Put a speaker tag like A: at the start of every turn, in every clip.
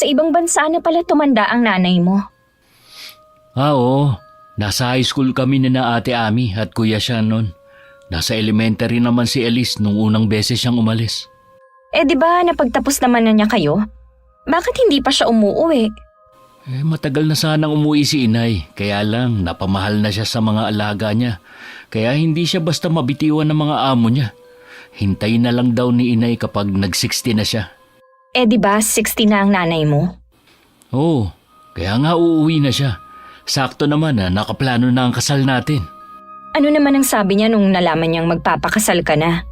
A: Sa ibang bansa na pala tumanda ang nanay mo.
B: Oo. Nasa high school kami na Ate Ami at Kuya siya noon. Nasa elementary naman si Elise nung unang beses siyang umalis.
A: Di ba napagtapos naman na niya kayo? Bakit hindi pa siya umuuwi?
B: Matagal na sanang umuwi si inay, kaya lang napamahal na siya sa mga alaga niya. Kaya hindi siya basta mabitiwan ng mga amo niya. Hintayin na lang daw ni inay kapag nag-60 na siya.
A: Di ba 60 na ang nanay mo?
B: Oo, kaya nga uuwi na siya. Sakto naman na nakaplano na ang kasal natin.
A: Ano naman ang sabi niya nung nalaman niyang magpapakasal ka na?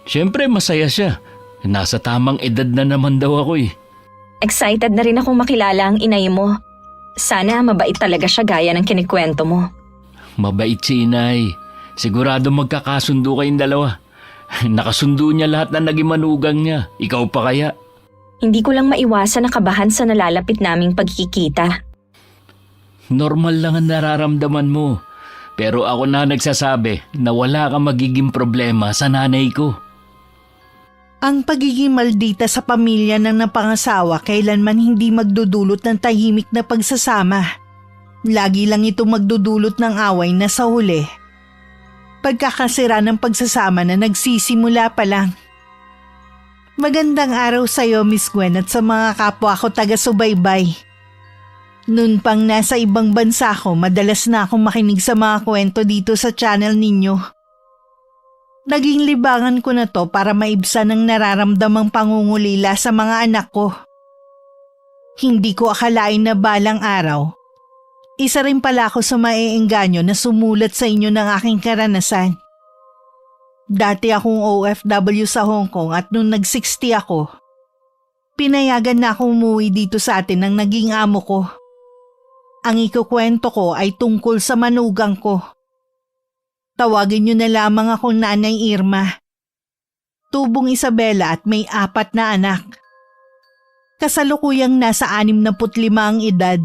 B: Siyempre masaya siya. Nasa tamang edad na naman daw ako eh.
A: Excited na rin akong makilala ang inay mo. Sana mabait talaga siya gaya ng kinikwento mo.
B: Mabait si inay. Sigurado magkakasundo kayong dalawa. Nakasundo niya lahat na naging manugang niya. Ikaw pa kaya?
A: Hindi ko lang maiwasan na kabahan sa nalalapit naming pagkikita.
B: Normal lang ang nararamdaman mo. Pero ako na nagsasabi na wala kang magiging problema sa nanay ko.
C: Ang pagiging maldita sa pamilya ng napangasawa kailanman hindi magdudulot ng tahimik na pagsasama. Lagi lang ito magdudulot ng away na sa huli. Pagkakasira ng pagsasama na nagsisimula pa lang. Magandang araw sa iyo, Miss Gwen, at sa mga kapwa ko taga-subaybay. Noon pang nasa ibang bansa ko, madalas na akong makinig sa mga kwento dito sa channel ninyo. Naging libangan ko na to para maibsan ang nararamdamang pangungulila sa mga anak ko. Hindi ko akalain na balang araw. Isa rin pala ako sa maeengganyo na sumulat sa inyo ng aking karanasan. Dati akong OFW sa Hong Kong at nung nag-60 ako, pinayagan na akong umuwi dito sa atin ng naging amo ko. Ang ikukwento ko ay tungkol sa manugang ko. Tawagin niyo na lamang akong Nanay Irma. Tubong Isabela at may 4 na anak. Kasalukuyang nasa 65 ang edad.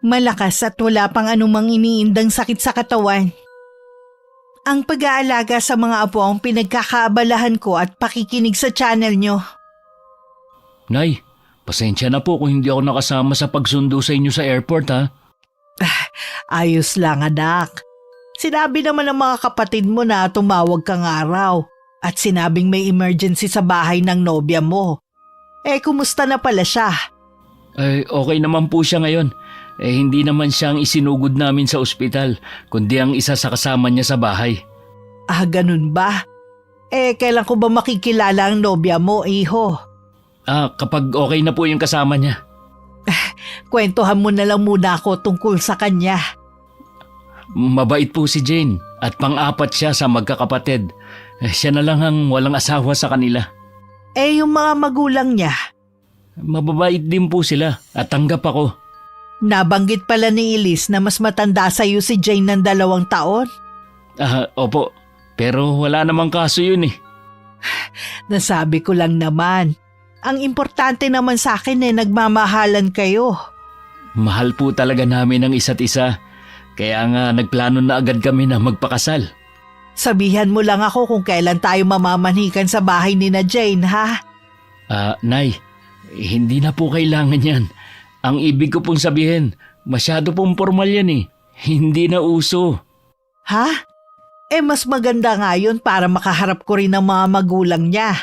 C: Malakas at wala pang anumang iniindang sakit sa katawan. Ang pag-aalaga sa mga apo ang pinagkakaabalahan ko at pakikinig sa channel niyo.
B: Nay, pasensya na po kung hindi ako nakasama sa pagsundo sa inyo sa airport ha.
C: Ayos lang, anak. Sinabi naman ng mga kapatid mo na tumawag kang araw at sinabing may emergency sa bahay ng nobya mo. Kumusta na pala siya?
B: Okay naman po siya ngayon. Hindi naman siyang isinugod namin sa ospital, kundi ang isa sa kasama niya sa bahay.
C: Ganun ba? Kailan ko ba makikilala ang nobya mo, iho?
B: Kapag okay na po yung kasama niya.
C: Kwentuhan mo na lang muna ako tungkol sa kanya.
B: Mabait po si Jane at pang-4 siya sa magkakapatid. Siya na lang ang walang asawa sa kanila.
C: Yung mga magulang niya?
B: Mababait din po sila at tanggap ako.
C: Nabanggit pala ni Elise na mas matanda sa iyo si Jane ng 2 taon?
B: Opo, pero wala namang kaso yun eh.
C: Nasabi ko lang naman. Ang importante naman sa akin nagmamahalan kayo.
B: Mahal po talaga namin ang isa't isa. Kaya nga nagplano na agad kami na magpakasal.
C: Sabihan mo lang ako kung kailan tayo mamamanhikan sa bahay ni na Jane, ha?
B: Nay, hindi na po kailangan yan. Ang ibig ko pong sabihin, masyado pong formal yan eh. Hindi na uso.
C: Ha? Mas maganda nga yun para makaharap ko rin ang mga magulang niya.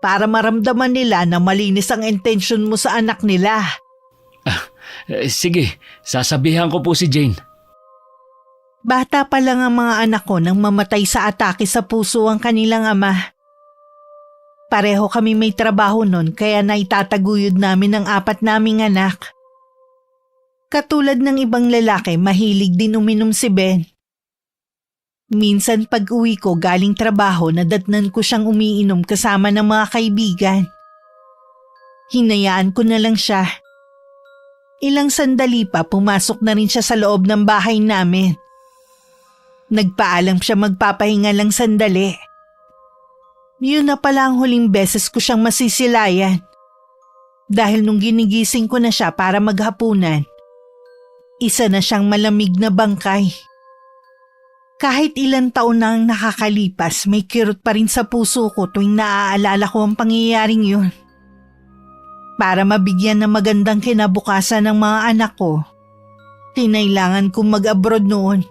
C: Para maramdaman nila na malinis ang intensyon mo sa anak nila.
B: Sige, sasabihan ko po si Jane.
C: Bata pa lang ang mga anak ko nang mamatay sa atake sa puso ang kanilang ama. Pareho kami may trabaho nun kaya naitataguyod namin ang 4 naming anak. Katulad ng ibang lalaki, mahilig din uminom si Ben. Minsan pag uwi ko galing trabaho, nadatnan ko siyang umiinom kasama ng mga kaibigan. Hinayaan ko na lang siya. Ilang sandali pa pumasok na rin siya sa loob ng bahay namin. Nagpaalam siya magpapahinga lang sandali. Yun na pala ang huling beses ko siyang masisilayan. Dahil nung ginigising ko na siya para maghapunan, isa na siyang malamig na bangkay. Kahit ilang taon na ang nakakalipas, may kirot pa rin sa puso ko tuwing naaalala ko ang pangyayaring yun. Para mabigyan ng magandang kinabukasan ng mga anak ko, kinailangan kong mag-abroad noon.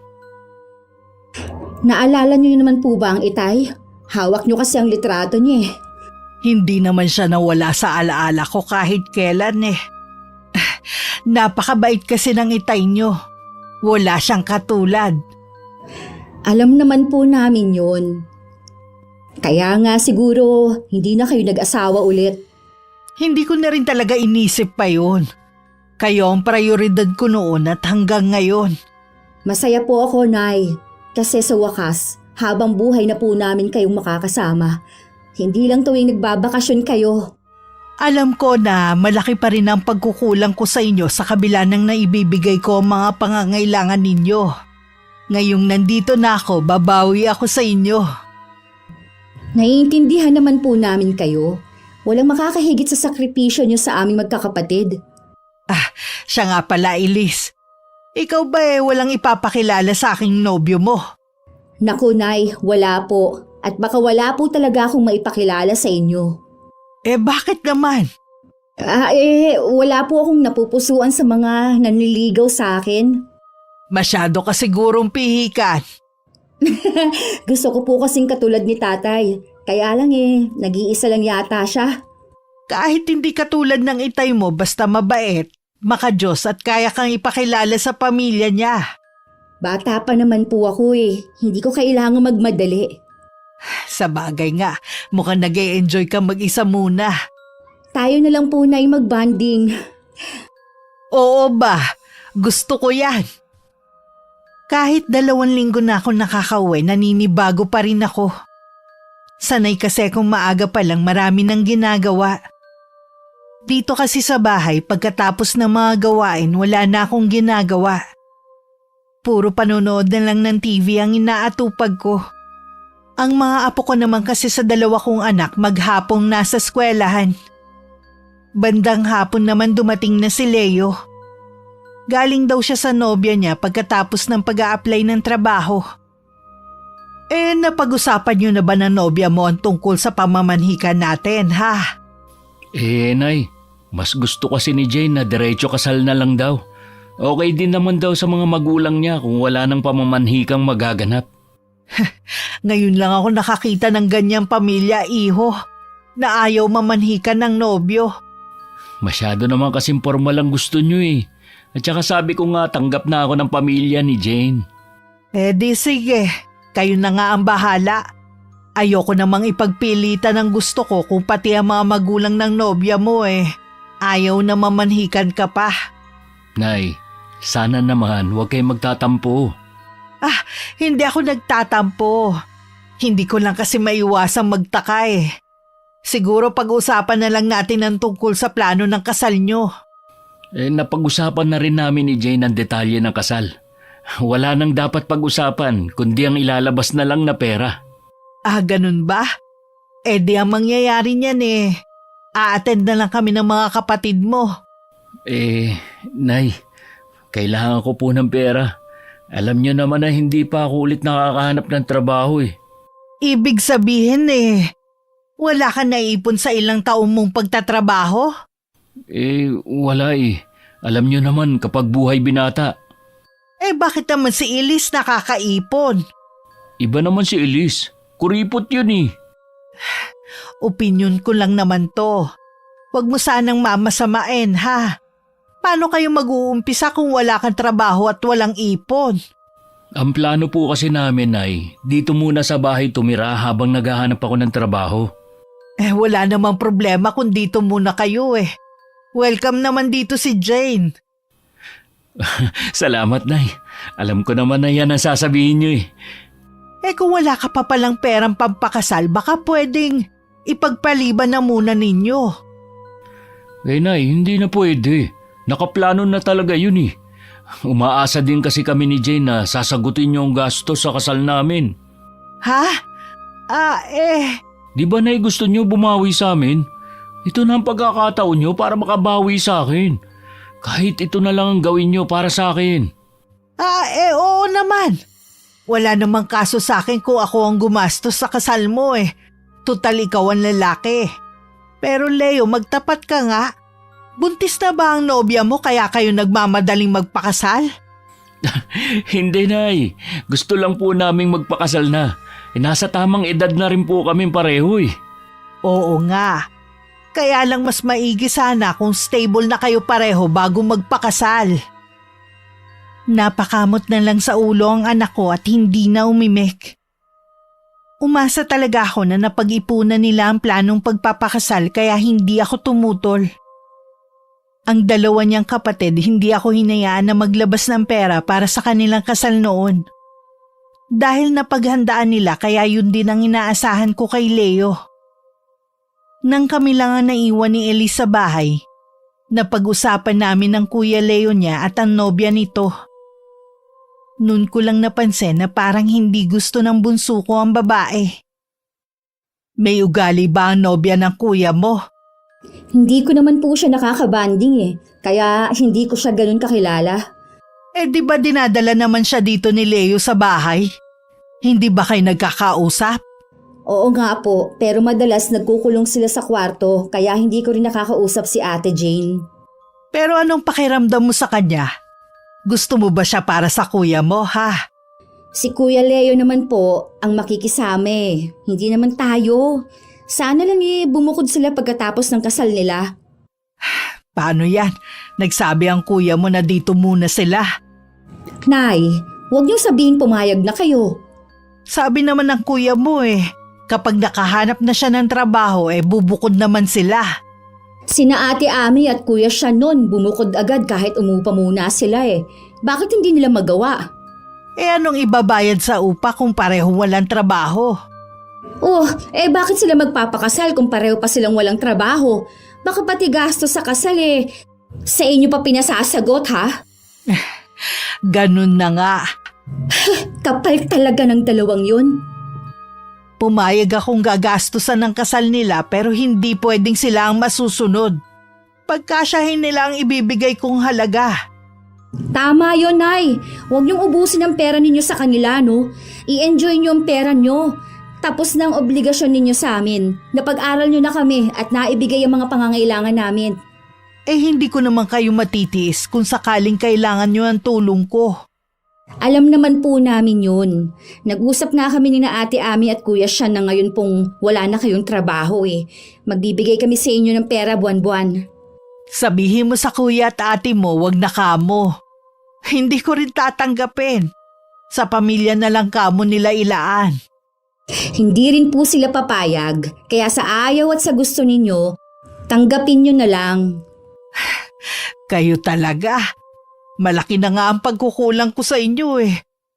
D: Naalala niyo naman po ba ang itay? Hawak niyo kasi ang litrato niya eh.
C: Hindi naman siya nawala sa alaala ko kahit kailan eh. Napakabait kasi ng itay nyo. Wala siyang katulad.
D: Alam naman po namin yun. Kaya nga siguro hindi na kayo nag-asawa ulit.
C: Hindi ko na rin talaga inisip pa yun. Kayo ang prioridad ko noon at hanggang ngayon.
D: Masaya po ako, Nay. Kasi sa wakas, habang buhay na po namin kayong makakasama. Hindi lang tuwing nagbabakasyon kayo.
C: Alam ko na malaki pa rin ang pagkukulang ko sa inyo sa kabila ng naibibigay ko ang mga pangangailangan ninyo. Ngayong nandito na ako, babawi ako sa inyo.
D: Naiintindihan naman po namin kayo. Walang makakahigit sa sakripisyo niyo sa aming magkakapatid.
C: Siya nga pala, Elise. Ikaw ba walang ipapakilala sa aking nobyo mo?
D: Naku, Nay, wala po. At baka wala po talaga akong maipakilala sa inyo.
C: Bakit naman?
D: Wala po akong napupusuan sa mga nanliligaw sa akin.
C: Masyado ka sigurong pihikan.
D: Gusto ko po kasing katulad ni tatay. Kaya lang nag-iisa lang yata siya.
C: Kahit hindi katulad ng itay mo basta mabait, makadiyos at kaya kang ipakilala sa pamilya niya.
D: Bata pa naman po ako Hindi ko kailangan magmadali.
C: Sa bagay nga, mukhang nag-e-enjoy ka mag-isa muna.
D: Tayo na lang po, Nay, mag-bonding.
C: Oo ba? Gusto ko yan. Kahit 2 linggo na ako nakakauwi, naninibago pa rin ako. Sanay kasi kung maaga pa lang marami nang ginagawa. Dito kasi sa bahay, pagkatapos ng mga gawain, wala na akong ginagawa. Puro panonood na lang ng TV ang inaatupag ko. Ang mga apo ko naman kasi sa 2 kong anak maghapong nasa eskwelahan. Bandang hapon naman dumating na si Leo. Galing daw siya sa nobya niya pagkatapos ng pag-a-apply ng trabaho. Napag-usapan niyo na ba ng nobya mo ang tungkol sa pamamanhikan natin, ha?
B: Nay, mas gusto kasi ni Jane na diretso kasal na lang daw. Okay din naman daw sa mga magulang niya kung wala nang pamamanhikang magaganap.
C: Ngayon lang ako nakakita ng ganyang pamilya, iho, na ayaw mamanhikan ng nobyo.
B: Masyado naman kasing formal ang gusto niyo At saka sabi ko nga tanggap na ako ng pamilya ni Jane.
C: Di sige, kayo na nga ang bahala. Ayoko namang ipagpilitan ang gusto ko kung pati ang mga magulang ng nobya mo ayaw na mamanhikan ka pa.
B: Nay, sana naman huwag kayong magtatampo.
C: Hindi ako nagtatampo. Hindi ko lang kasi maiwasang magtaka Siguro pag-usapan na lang natin ang tungkol sa plano ng kasal nyo.
B: Napag-usapan na rin namin ni Jane ang detalye ng kasal. Wala nang dapat pag-usapan kundi ang ilalabas na lang na pera.
C: Ganun ba? Di ang mangyayari niyan A-attend na lang kami ng mga kapatid mo.
B: Nay, kailangan ko po ng pera. Alam niyo naman na hindi pa ako ulit nakakahanap ng trabaho
C: Ibig sabihin wala ka naipon sa ilang taong mong pagtatrabaho?
B: Wala Alam niyo naman kapag buhay binata.
C: Bakit naman si Elise nakakaipon?
B: Iba naman si Elise. Kuripot yun
C: Opinyon ko lang naman to. Huwag mo sanang mamasamain, ha? Paano kayo mag-uumpisa kung wala kang trabaho at walang ipon?
B: Ang plano po kasi namin ay dito muna sa bahay tumira habang naghahanap ako ng trabaho.
C: Wala namang problema kung dito muna kayo Welcome naman dito si Jane.
B: Salamat, Nay. Alam ko naman na yan ang sasabihin niyo
C: Kung wala ka pa palang perang pampakasal, baka pwedeng ipagpaliban na muna ninyo.
B: Nay, hindi na pwede. Nakaplano na talaga yun Umaasa din kasi kami ni Jane na sasagutin niyo ang gastos sa kasal namin.
C: Ha?
B: Di ba, Nay, gusto niyo bumawi sa amin? Ito na ang pagkakataon niyo para makabawi sa akin. Kahit ito na lang ang gawin niyo para sa akin.
C: Oo naman. Wala namang kaso sa akin kung ako ang gumastos sa kasal mo Total ikaw ang lalaki. Pero Leo, magtapat ka nga. Buntis na ba ang nobya mo kaya kayo nagmamadaling magpakasal?
B: Hindi, Nay. Gusto lang po naming magpakasal na. Nasa tamang edad na rin po kami pareho eh.
C: Oo nga. Kaya lang mas maigi sana kung stable na kayo pareho bago magpakasal. Napakamot na lang sa ulo ang anak ko at hindi na umimik. Umasa talaga ako na napag-ipunan nila ang planong pagpapakasal kaya hindi ako tumutol. Ang dalawa niyang kapatid hindi ako hinayaan na maglabas ng pera para sa kanilang kasal noon. Dahil napaghandaan nila kaya yun din ang inaasahan ko kay Leo. Nang kami lang ang naiwan ni Elise sa bahay, napag-usapan namin ng Kuya Leo niya at ang nobya nito. Noon ko lang napansin na parang hindi gusto ng bunso ko ang babae. May ugali ba ang nobya ng kuya mo?
D: Hindi ko naman po siya nakakabanding eh, kaya hindi ko siya ganun kakilala.
C: Eh di ba dinadala naman siya dito ni Leo sa bahay? Hindi ba kayo nagkakausap?
D: Oo nga po, pero madalas nagkukulong sila sa kwarto kaya hindi ko rin nakakausap si Ate Jane.
C: Pero anong pakiramdam mo sa kanya? Gusto mo ba siya para sa kuya mo, ha?
D: Si Kuya Leo naman po ang makikisama eh. Hindi naman tayo. Sana lang bumukod sila pagkatapos ng kasal nila.
C: Paano yan? Nagsabi ang kuya mo na dito muna sila.
D: Nay, huwag niyo sabihin pumayag na kayo.
C: Sabi naman ng kuya mo kapag nakahanap na siya ng trabaho bubukod naman sila.
D: Sina Ate Ami at Kuya siya nun bumukod agad kahit umupa muna sila eh. Bakit hindi nila magawa?
C: Anong ibabayad sa upa kung pareho walang trabaho?
D: Oh, bakit sila magpapakasal kung pareho pa silang walang trabaho? Baka pati gastos sa kasal sa inyo pa pinasasagot ha?
C: Ganun na nga.
D: Kapal talaga ng dalawang yun.
C: Pumayag akong gagastusan ng kasal nila pero hindi pwedeng sila ang masusunod. Pagkasyahin nila ang ibibigay kong halaga.
D: Tama yun, Nay. Huwag niyong ubusin ang pera ninyo sa kanila, no? I-enjoy niyo ang pera niyo. Tapos na ang obligasyon ninyo sa amin. Napag-aral niyo na kami at naibigay ang mga pangangailangan namin.
C: Hindi ko naman kayo matitiis kung sakaling kailangan niyo ang tulong ko.
D: Alam naman po namin yun. Nag-usap nga kami ni na Ate Ami at Kuya siya na ngayon pong wala na kayong trabaho Magbibigay kami sa inyo ng pera buwan-buwan.
C: Sabihin mo sa kuya at ate mo wag na kamo. Hindi ko rin tatanggapin. Sa pamilya na lang kamo nila ilaan.
D: Hindi rin po sila papayag. Kaya sa ayaw at sa gusto ninyo, tanggapin nyo na lang.
C: Kayo talaga. Malaki na nga ang pagkukulang ko sa inyo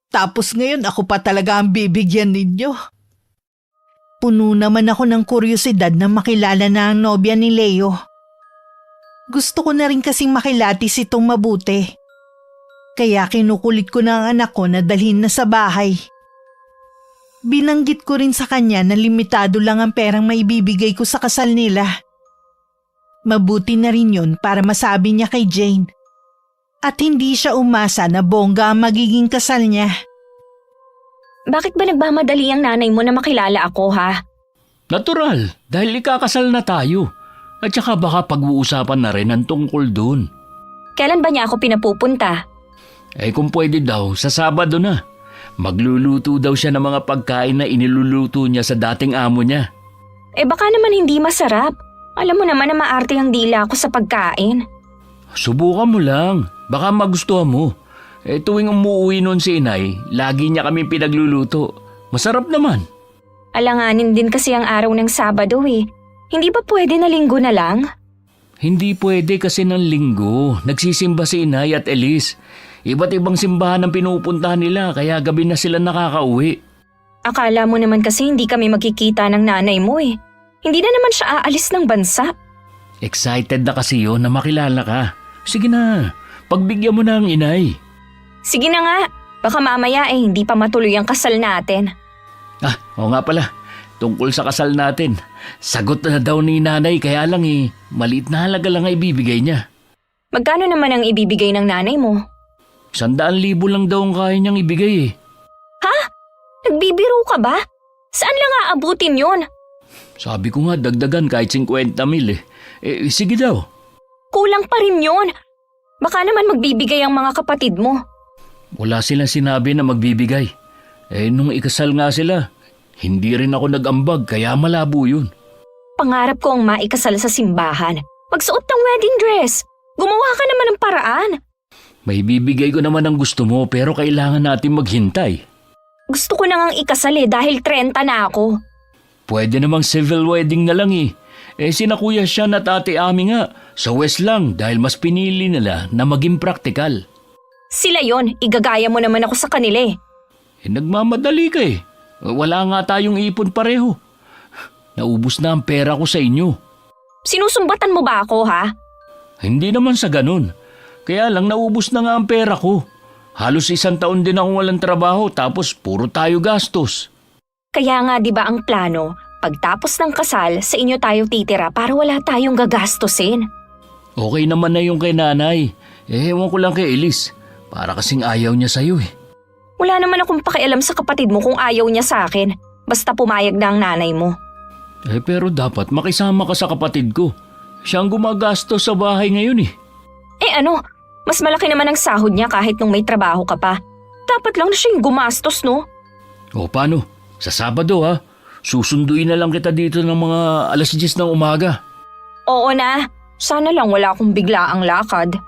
C: Tapos ngayon ako pa talaga ang bibigyan ninyo. Puno naman ako ng kuryosidad na makilala na ang nobya ni Leo. Gusto ko na rin kasing makilatis itong mabuti. Kaya kinukulit ko na ang anak ko na dalhin na sa bahay. Binanggit ko rin sa kanya na limitado lang ang perang maibibigay ko sa kasal nila. Mabuti na rin yun para masabi niya kay Jane. At hindi siya umasa na bongga ang magiging kasal niya.
A: Bakit ba nagmamadali ang nanay mo na makilala ako, ha?
B: Natural, dahil ikakasal na tayo. At saka baka pag-uusapan na rin ang tungkol dun.
A: Kailan ba niya ako pinapupunta?
B: Kung pwede daw, sa Sabado na. Magluluto daw siya ng mga pagkain na iniluluto niya sa dating amo niya.
A: Baka naman hindi masarap. Alam mo naman na maarte ang dila ako sa pagkain.
B: Subukan mo lang. Baka magustuhan mo. Tuwing umuwi nun si inay, lagi niya kami pinagluluto. Masarap naman.
A: Alanganin din kasi ang araw ng Sabado Hindi ba pwede na Linggo na lang?
B: Hindi pwede kasi ng Linggo. Nagsisimba si inay at Elise. Iba't ibang simbahan ang pinupuntahan nila kaya gabi na sila nakakauwi.
A: Akala mo naman kasi hindi kami magkikita ng nanay mo Hindi na naman siya aalis ng bansa.
B: Excited na kasi yun na makilala ka. Sige na, pagbigyan mo na ang inay.
A: Sige na nga, baka mamaya hindi pa matuloy ang kasal natin.
B: Oo nga pala, tungkol sa kasal natin. Sagot na daw ni nanay kaya lang maliit na halaga lang ang ibibigay niya.
A: Magkano naman ang ibibigay ng nanay mo?
B: 100,000 lang daw ang kaya niyang ibigay
A: Ha? Nagbibiro ka ba? Saan lang aabutin yun?
B: Sabi ko nga dagdagan kahit 50,000 sige daw.
A: Kulang pa rin yun. Baka naman magbibigay ang mga kapatid mo.
B: Wala silang sinabi na magbibigay. Nung ikasal nga sila, hindi rin ako nag-ambag kaya malabo yun.
A: Pangarap ko ang maikasal sa simbahan. Magsuot ng wedding dress. Gumawa ka naman ng paraan.
B: May bibigay ko naman ang gusto mo pero kailangan natin maghintay.
A: Gusto ko na ngang ikasal dahil 30 na ako.
B: Pwede namang civil wedding na lang eh. Sina Kuya Sean at Ate Ami nga, sa West lang dahil mas pinili nila na maging praktikal.
A: Sila yon, igagaya mo naman ako sa kanila eh.
B: Nagmamadali ka eh. Wala nga tayong ipon pareho. Naubos na ang pera ko sa inyo.
A: Sinusumbatan mo ba ako ha?
B: Hindi naman sa ganun. Kaya lang naubos na nga ang pera ko. Halos 1 taon din akong walang trabaho tapos puro tayo gastos.
A: Kaya nga 'di ba ang plano, pagtapos ng kasal sa inyo tayo titira para wala tayong gagastusin.
B: Okay naman na yung kay nanay. Ewan ko lang kay Elise. Para kasing ayaw niya sa'yo eh.
A: Wala naman akong pakialam sa kapatid mo kung ayaw niya sa akin. Basta pumayag na ang nanay mo.
B: Pero dapat makisama ka sa kapatid ko. Siya ang gumagastos sa bahay ngayon eh.
A: Ano, mas malaki naman ang sahod niya kahit nung may trabaho ka pa. Dapat lang na siya yung gumastos, no?
B: O paano? Sa Sabado ha? Susunduin na lang kita dito ng mga 10:00 ng umaga.
A: Oo na. Sana lang wala akong biglaang lakad.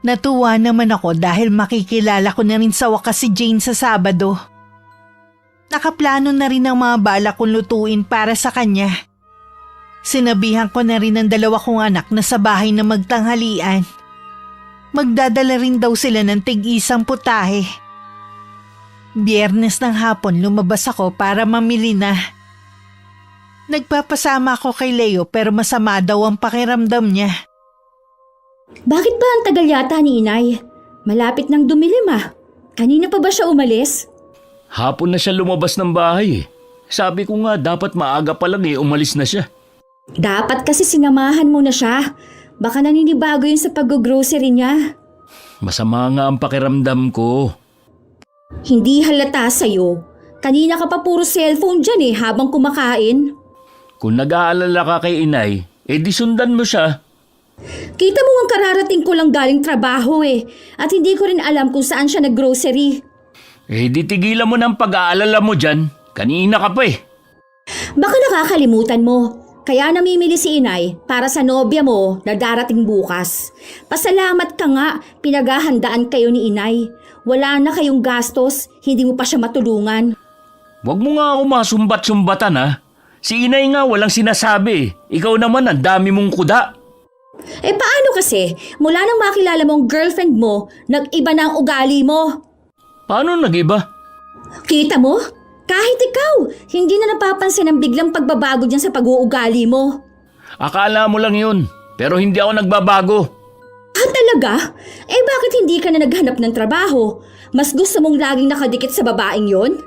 C: Natuwa naman ako dahil makikilala ko na rin sa wakas si Jane sa Sabado. Nakaplano na rin ang mga bala kong lutuin para sa kanya. Sinabihan ko na rin ang 2 kong anak na sa bahay na magtanghalian. Magdadala rin daw sila ng tig-isang putahe. Biyernes ng hapon lumabas ako para mamili na. Nagpapasama ako kay Leo pero masama daw ang pakiramdam niya.
D: Bakit ba ang tagal yata ni Inay? Malapit nang dumilim ah. Kanina pa ba siya umalis?
B: Hapon na siya lumabas ng bahay eh. Sabi ko nga dapat maaga pa lang umalis na siya.
D: Dapat kasi sinamahan mo na siya. Baka naninibago yun sa pag-grocery niya.
B: Masama nga ang pakiramdam ko.
D: Hindi halata sa'yo. Kanina ka pa puro cellphone dyan habang kumakain.
B: Kung nag-aalala ka kay Inay, di sundan mo siya.
D: Kita mo ang kararating ko lang galing trabaho at hindi ko rin alam kung saan siya nag-grocery.
B: Di tigilan mo ng pag-aalala mo dyan. Kanina ka pa
D: Baka nakakalimutan mo. Kaya namimili si Inay para sa nobya mo na darating bukas. Pasalamat ka nga, pinaghahandaan kayo ni Inay. Wala na kayong gastos, hindi mo pa siya matulungan.
B: Huwag mo nga ako masumbat-sumbatan ha. Si Inay nga walang sinasabi. Ikaw naman ang dami mong kuda.
D: Paano kasi? Mula nang makilala mong girlfriend mo, nag-iba na ang ugali mo.
B: Paano nag-iba?
D: Kita mo? Kahit ikaw, hindi na napapansin ang biglang pagbabago dyan sa pag-uugali mo.
B: Akala mo lang yun, pero hindi ako nagbabago.
D: Talaga? Bakit hindi ka na naghanap ng trabaho? Mas gusto mong laging nakadikit sa babaeng yon?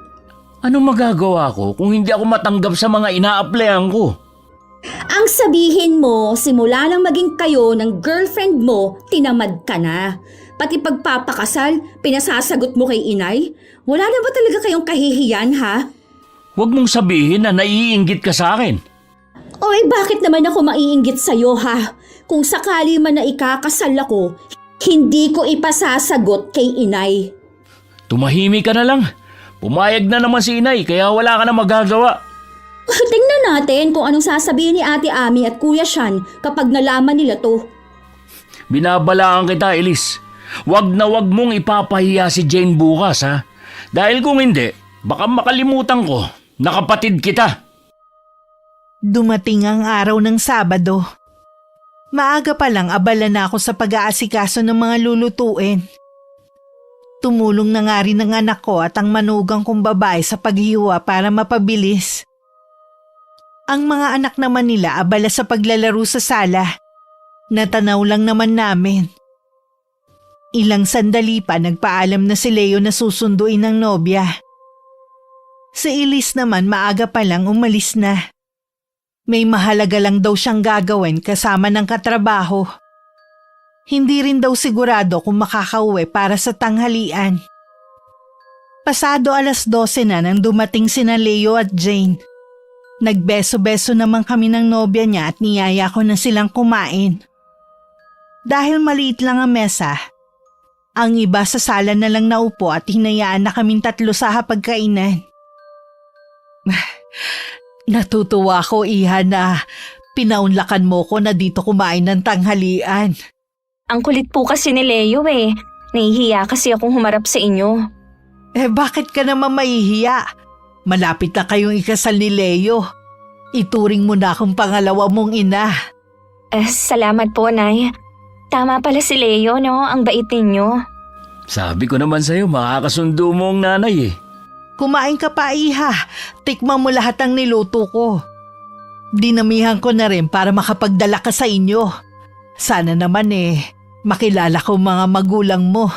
B: Anong magagawa ko kung hindi ako matanggap sa mga ina-applyan ko?
D: Ang sabihin mo, simula nang maging kayo ng girlfriend mo, tinamad ka na. Pati pagpapakasal, pinasasagot mo kay Inay? Wala na ba talaga kayong kahihiyan, ha?
B: Huwag mong sabihin na naiinggit ka sa akin.
D: Bakit naman ako maiinggit sa'yo, ha? Kung sakali man na ikakasal ako, hindi ko ipasasagot kay Inay.
B: Tumahimik ka na lang. Pumayag na naman si Inay kaya wala ka na magagawa.
D: Tingnan natin kung anong sasabihin ni Ate Ami at Kuya Sean kapag nalaman nila to.
B: Binabalaan kita, Elise. Wag na wag mong ipapahiya si Jane bukas, ha? Dahil kung hindi, baka makalimutan ko na kapatid kita.
C: Dumating ang araw ng Sabado. Maaga pa lang abala na ako sa pag-aasikaso ng mga lulutuin. Tumulong na nga rin ang anak ko at ang manugang kong babae sa paghiwa para mapabilis. Ang mga anak naman nila abala sa paglalaro sa sala. Natanaw lang naman namin. Ilang sandali pa nagpaalam na si Leo na susunduin ng nobya. Si Elise naman maaga pa lang umalis na. May mahalaga lang daw siyang gagawin kasama ng katrabaho. Hindi rin daw sigurado kung makakauwi para sa tanghalian. Pasado 12:00 na nang dumating sina Leo at Jane. Nagbeso-beso naman kami ng nobya niya at niyaya ko na silang kumain. Dahil maliit lang ang mesa, ang iba sa sala na lang naupo at hinayaan na kaming tatlo sa hapagkainan. Natutuwa ko, Iha, na pinaunlakan mo ko na dito kumain ng tanghalian.
A: Ang kulit po kasi ni Leo eh. Nahihiya kasi akong humarap sa inyo.
C: Bakit ka naman mahihiya? Malapit na kayong ikasal ni Leo. Ituring mo na akong pangalawa mong ina.
A: Salamat po, Nay. Tama pala si Leo, no? Ang bait ninyo.
B: Sabi ko naman sa'yo, makakasundo mo ang nanay eh.
C: Kumain ka pa, Iha. Tikman mo lahat ng niluto ko. Dinamihan ko na rin para makapagdala ka sa inyo. Sana naman makilala ko mga magulang mo.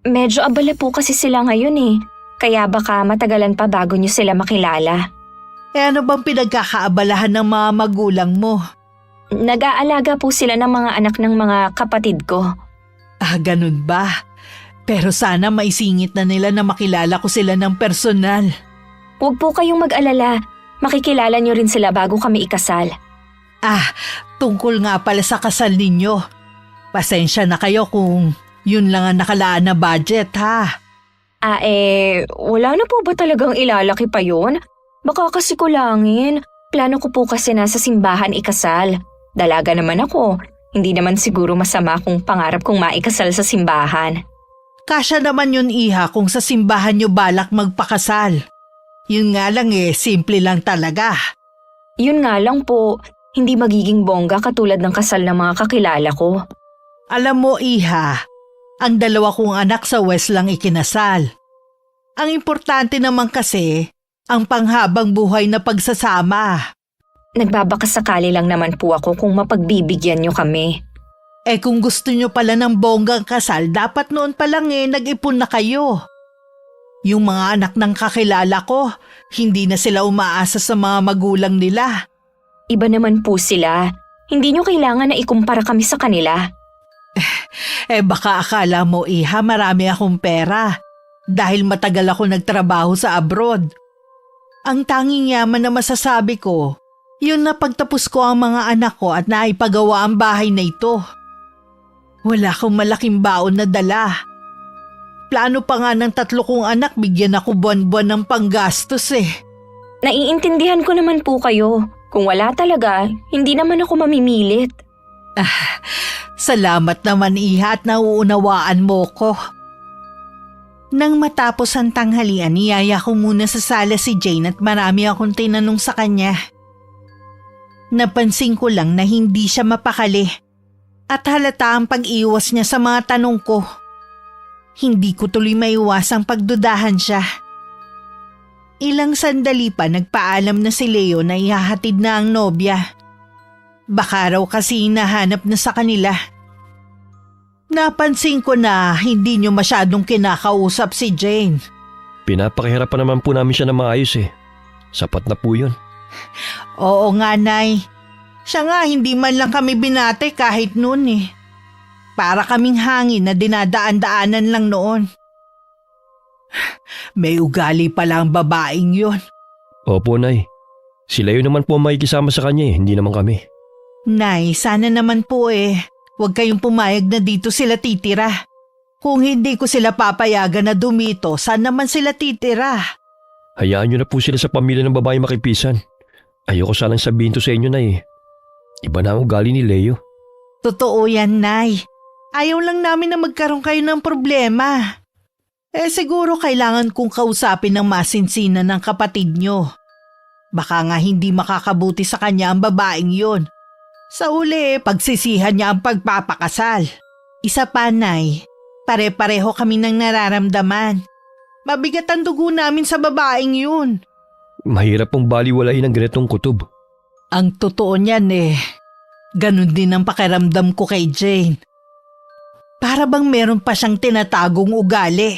A: Medyo abala po kasi sila ngayon eh. Kaya baka matagalan pa bago nyo sila makilala.
C: Ano bang pinagkakaabalahan ng mga magulang mo?
A: Nag-aalaga po sila ng mga anak ng mga kapatid ko.
C: Ganun ba? Pero sana maisingit na nila na makilala ko sila ng personal.
A: Huwag po kayong mag-alala. Makikilala nyo rin sila bago kami ikasal.
C: Tungkol nga pala sa kasal ninyo. Pasensya na kayo kung yun lang ang nakalaan na budget, ha?
A: Wala na po ba talagang ilalaki pa yun? Baka kasi kulangin. Plano ko po kasi nasa simbahan ikasal. Dalaga naman ako. Hindi naman siguro masama kung pangarap kong maikasal sa simbahan.
C: Kasya naman yun, Iha, kung sa simbahan nyo balak magpakasal. Yun nga lang simple lang talaga.
A: Yun nga lang po, hindi magiging bongga katulad ng kasal ng mga kakilala ko.
C: Alam mo, Iha, ang dalawa kong anak sa West lang ikinasal. Ang importante naman kasi, ang panghabang buhay na pagsasama.
A: Nagbabakasakali lang naman po ako kung mapagbibigyan nyo kami.
C: Kung gusto nyo pala ng bonggang kasal, dapat noon pa lang nag-ipon na kayo. Yung mga anak ng kakilala ko, hindi na sila umaasa sa mga magulang nila.
A: Iba naman po sila. Hindi nyo kailangan na ikumpara kami sa kanila.
C: Baka akala mo, Iha, marami akong pera. Dahil matagal ako nagtrabaho sa abroad. Ang tanging yaman na masasabi ko, yun na pagtapos ko ang mga anak ko at naipagawa ang bahay na ito. Wala akong malaking baon na dala. Plano pa nga ng 3 kong anak, bigyan ako buwan-buwan ng panggastos
A: Naiintindihan ko naman po kayo. Kung wala talaga, hindi naman ako mamimilit.
C: Salamat naman, Iha, at nauunawaan mo ko. Nang matapos ang tanghalian, niyaya ko muna sa sala si Jane at marami akong tinanong sa kanya. Napansin ko lang na hindi siya mapakali at halata ang pag-iwas niya sa mga tanong ko. Hindi ko tuloy maiwasang pagdudahan siya. Ilang sandali pa nagpaalam na si Leo na ihahatid na ang nobya. Baka raw kasi hinahanap na sa kanila. Napansin ko na hindi niyo masyadong kinakausap si Jane.
E: Pinapakihirapan naman po namin siya na maayos Sapat na po yun.
C: Oo nga, Nay. Siya nga, hindi man lang kami binate kahit noon Para kaming hangin na dinadaan-daanan lang noon. May ugali pala ang babaeng yun.
E: Opo, Nay. Sila yun naman po ang makikisama sa kanya hindi naman kami.
C: Nay, sana naman po huwag kayong pumayag na dito sila titira. Kung hindi ko sila papayagan na dumito, saan naman sila titira?
E: Hayaan nyo na po sila sa pamilya ng babae makipisan. Ayoko sanang sabihin to sa inyo, Nay. Iba na ang ugali ni Leo.
C: Totoo yan, Nay. Ayaw lang namin na magkaroon kayo ng problema. Siguro kailangan kong kausapin ng masinsinan ng kapatid nyo. Baka nga hindi makakabuti sa kanya ang babaeng yun. Sa uli, pagsisihan niya ang pagpapakasal. Isa pa, Nay, pare-pareho kami ng nararamdaman. Mabigat ang dugo namin sa babaeng yun.
E: Mahirap pong baliwalain ang ganitong kutob.
C: Ang totoo niyan ganun din ang pakiramdam ko kay Jane. Para bang meron pa siyang tinatagong ugali.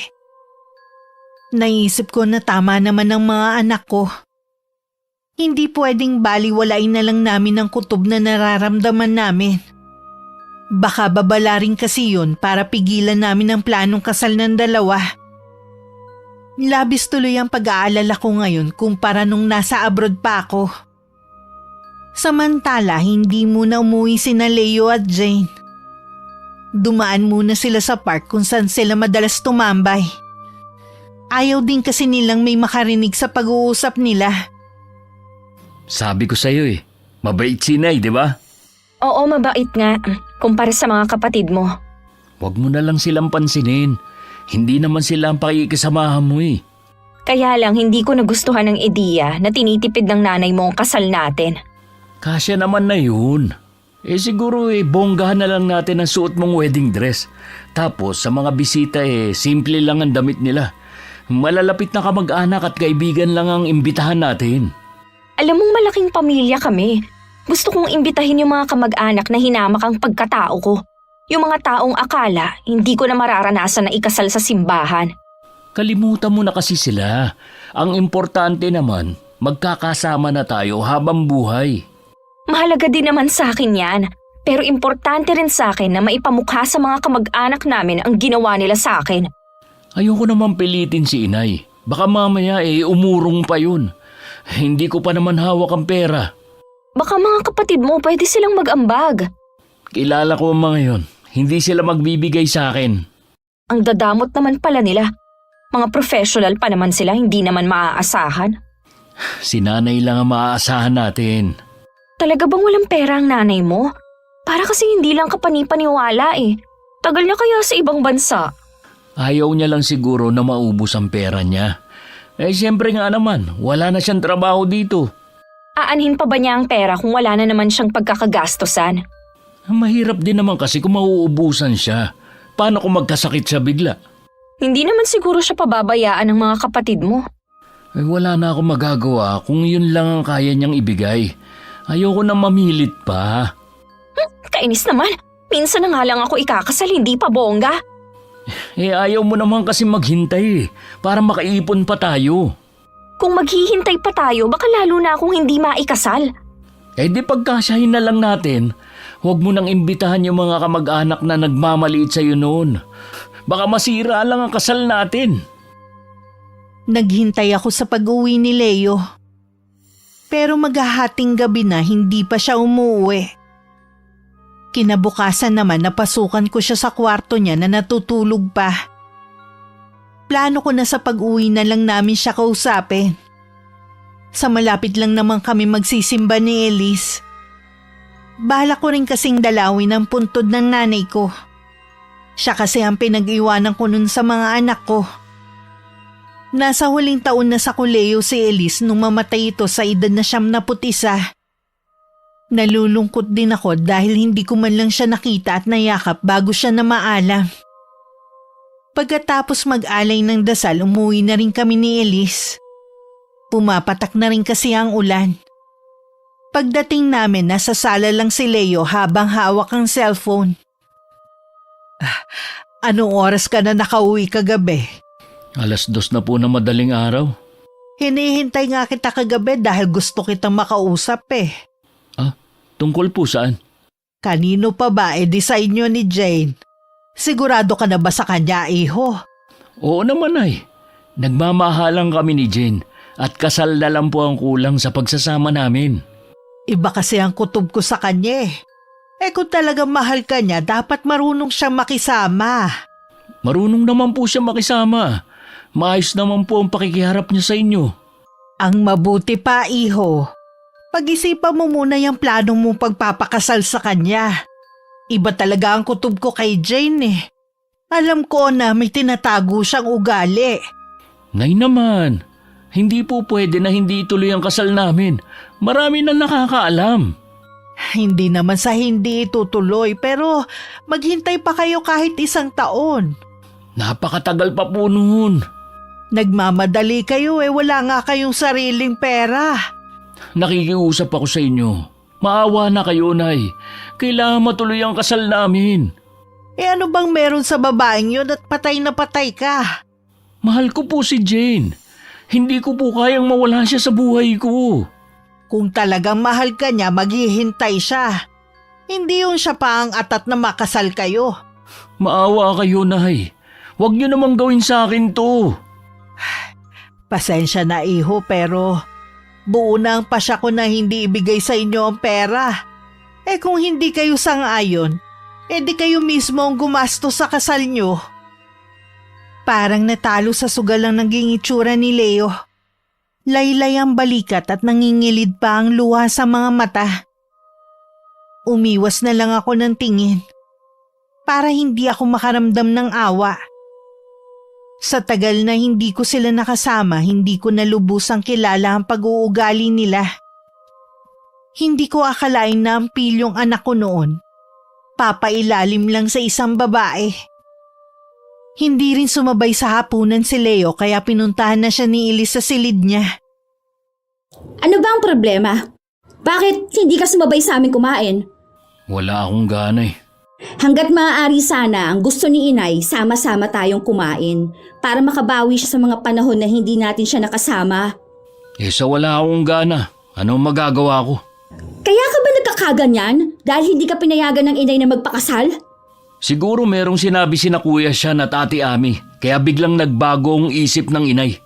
C: Naisip ko na tama naman ang mga anak ko. Hindi pwedeng baliwalain na lang namin ang kutob na nararamdaman namin. Baka babala rin kasi yun para pigilan namin ang planong kasal ng dalawa. Labis tuloy ang pag-aalala ko ngayon kumpara nung nasa abroad pa ako. Samantala, hindi muna umuwi sina Leo at Jane. Dumaan muna sila sa park kung saan sila madalas tumambay. Ayaw din kasi nilang may makarinig sa pag-uusap nila.
B: Sabi ko sa'yo mabait si Inay, di ba?
A: Oo, mabait nga. Kumpara sa mga kapatid mo.
B: Huwag mo na lang silang pansinin. Hindi naman sila ang pakikisamahan mo
A: Kaya lang hindi ko nagustuhan ng ideya na tinitipid ng nanay mo ang kasal natin.
B: Kasya naman na yun. Siguro bonggahan na lang natin ang suot mong wedding dress. Tapos sa mga bisita simple lang ang damit nila. Malalapit na kamag-anak at kaibigan lang ang imbitahan natin.
A: Alam mong malaking pamilya kami. Gusto kong imbitahin yung mga kamag-anak na hinamak ang pagkatao ko. Yung mga taong akala hindi ko na mararanasan na ikasal sa simbahan.
B: Kalimutan mo na kasi sila. Ang importante naman, magkakasama na tayo habang buhay.
A: Mahalaga din naman sa akin yan. Pero importante rin sa akin na maipamukha sa mga kamag-anak namin ang ginawa nila sa akin.
B: Ayoko naman pilitin si Inay. Baka mamaya umurong pa yun. Hindi ko pa naman hawak ang pera.
A: Baka mga kapatid mo pwede silang mag-ambag.
B: Kilala ko ang mga yun. Hindi sila magbibigay sa akin.
A: Ang dadamot naman pala nila. Mga professional pa naman sila, hindi naman maaasahan.
B: Si Nanay lang ang maaasahan natin.
A: Talaga bang walang pera ang nanay mo? Para kasi hindi lang kapanipaniwala Tagal niya kaya sa ibang bansa.
B: Ayaw niya lang siguro na maubos ang pera niya. Siyempre nga naman, wala na siyang trabaho dito.
A: Aanhin pa ba niya ang pera kung wala na naman siyang pagkakagastosan?
B: Mahirap din naman kasi kung mauubusan siya. Paano kung magkasakit siya bigla?
A: Hindi naman siguro siya pababayaan ng mga kapatid mo.
B: Wala na akong magagawa kung yun lang ang kaya niyang ibigay. Ayoko na mamilit pa.
A: Kainis naman. Minsan na nga lang ako ikakasal, hindi pa bongga.
B: Ayaw mo naman kasi maghintay para makaipon pa tayo.
A: Kung maghihintay pa tayo, baka lalo na akong hindi maikasal.
B: Di pagkasyahin na lang natin. Huwag mo nang imbitahan yung mga kamag-anak na nagmamaliit sa'yo noon. Baka masira lang ang kasal natin.
C: Naghintay ako sa pag-uwi ni Leo. Pero maghahating gabi na hindi pa siya umuwi. Kinabukasan naman napasukan ko siya sa kwarto niya na natutulog pa. Plano ko na sa pag-uwi na lang namin siya kausapin. Sa malapit lang naman kami magsisimba ni Elise. Bahala ko rin kasing dalawin ang puntod ng nanay ko. Siya kasi ang pinag-iwanan ko nun sa mga anak ko. Nasa huling taon na sa kolehiyo si Elise nung mamatay ito sa edad na 71. Nalulungkot din ako dahil hindi ko man lang siya nakita at nayakap bago siya na maalam. Pagkatapos mag-alay ng dasal, umuwi na rin kami ni Elise. Pumapatak na rin kasi ang ulan. Pagdating namin, nasa sala lang si Leo habang hawak ang cellphone. Anong oras ka na nakauwi kagabi?
B: 2:00 na po na madaling araw.
C: Hinihintay nga kita kagabi dahil gusto kitang makausap
B: Tungkol po saan?
C: Kanino pa ba di sa inyo ni Jane? Sigurado ka na ba sa kanya, iho?
B: Oo naman ay. Nagmamahalan kami ni Jane at kasal na lang po ang kulang sa pagsasama namin.
C: Iba kasi ang kutob ko sa kanya kung talagang mahal ka niya, dapat marunong siyang makisama.
B: Marunong naman po siya makisama. Maayos naman po ang pakikiharap niya sa inyo.
C: Ang mabuti pa, iho. Pag-isipan mo muna yung plano mong pagpapakasal sa kanya. Iba talaga ang kutob ko kay Jane Alam ko na may tinatago siyang ugali.
B: Nay naman, hindi po pwede na hindi ituloy ang kasal namin. Marami na nakakaalam.
C: Hindi naman sa hindi itutuloy pero maghintay pa kayo kahit 1 taon.
B: Napakatagal pa po noon.
C: Nagmamadali kayo wala nga kayong sariling pera.
B: Nakikiusap ako sa inyo. Maawa na kayo, Nay. Kailangan matuloy ang kasal namin.
C: Ano bang meron sa babaeng yun at patay na patay ka?
B: Mahal ko po si Jane. Hindi ko po kayang mawala siya sa buhay ko.
C: Kung talagang mahal ka niya, maghihintay siya. Hindi yun siya pa ang atat na makasal kayo.
B: Maawa kayo, Nay. Huwag niyo namang gawin sa akin to.
C: Pasensya na, iho, pero buo na ang pasya ko na hindi ibigay sa inyo ang pera. Kung hindi kayo sang-ayon, di kayo mismo ang gumastos sa kasal nyo. Parang natalo sa sugal ang naging itsura ni Leo. Laylay ang balikat at nangingilid pa ang luha sa mga mata. Umiwas na lang ako ng tingin para hindi ako makaramdam ng awa. Sa tagal na hindi ko sila nakasama, hindi ko nalubusang kilala ang pag-uugali nila. Hindi ko akalain na ang pilyong anak ko noon, papailalim lang sa isang babae. Hindi rin sumabay sa hapunan si Leo kaya pinuntahan na siya ni Elise sa silid niya.
D: Ano ba ang problema? Bakit hindi ka sumabay sa amin kumain?
B: Wala akong gana eh.
D: Hanggat maaari sana ang gusto ni Inay, sama-sama tayong kumain para makabawi siya sa mga panahon na hindi natin siya nakasama.
B: Sa wala akong gana, ano magagawa ko?
D: Kaya ka ba nagkakaganyan dahil hindi ka pinayagan ng Inay na magpakasal?
B: Siguro merong sinabi sina Kuya Sean at Ate Ami, kaya biglang nagbago ang isip ng inay.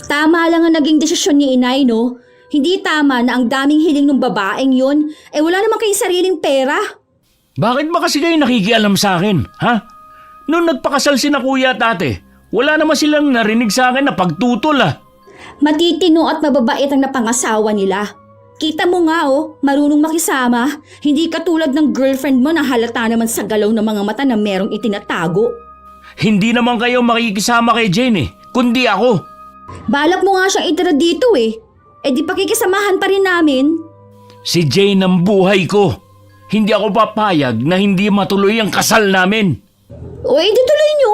D: Tama lang ang naging desisyon ni Inay, no? Hindi tama na ang daming hiling ng babaeng yun, wala naman kayong sariling pera.
B: Bakit ba kasi kayo nakikialam sa akin, ha? Noong nagpakasal sina Kuya at Ate, wala naman silang narinig sa akin na pagtutol
D: Matitino at mababait ang napangasawa nila. Kita mo nga marunong makisama. Hindi katulad ng girlfriend mo na halata naman sa galaw ng mga mata na merong itinatago.
B: Hindi naman kayo makikisama kay Jane kundi ako.
D: Balak mo nga siyang itira dito di pakikisamahan pa rin namin.
B: Si Jane ang buhay ko. Hindi ako papayag na hindi matuloy ang kasal namin.
D: Di tuloy nyo.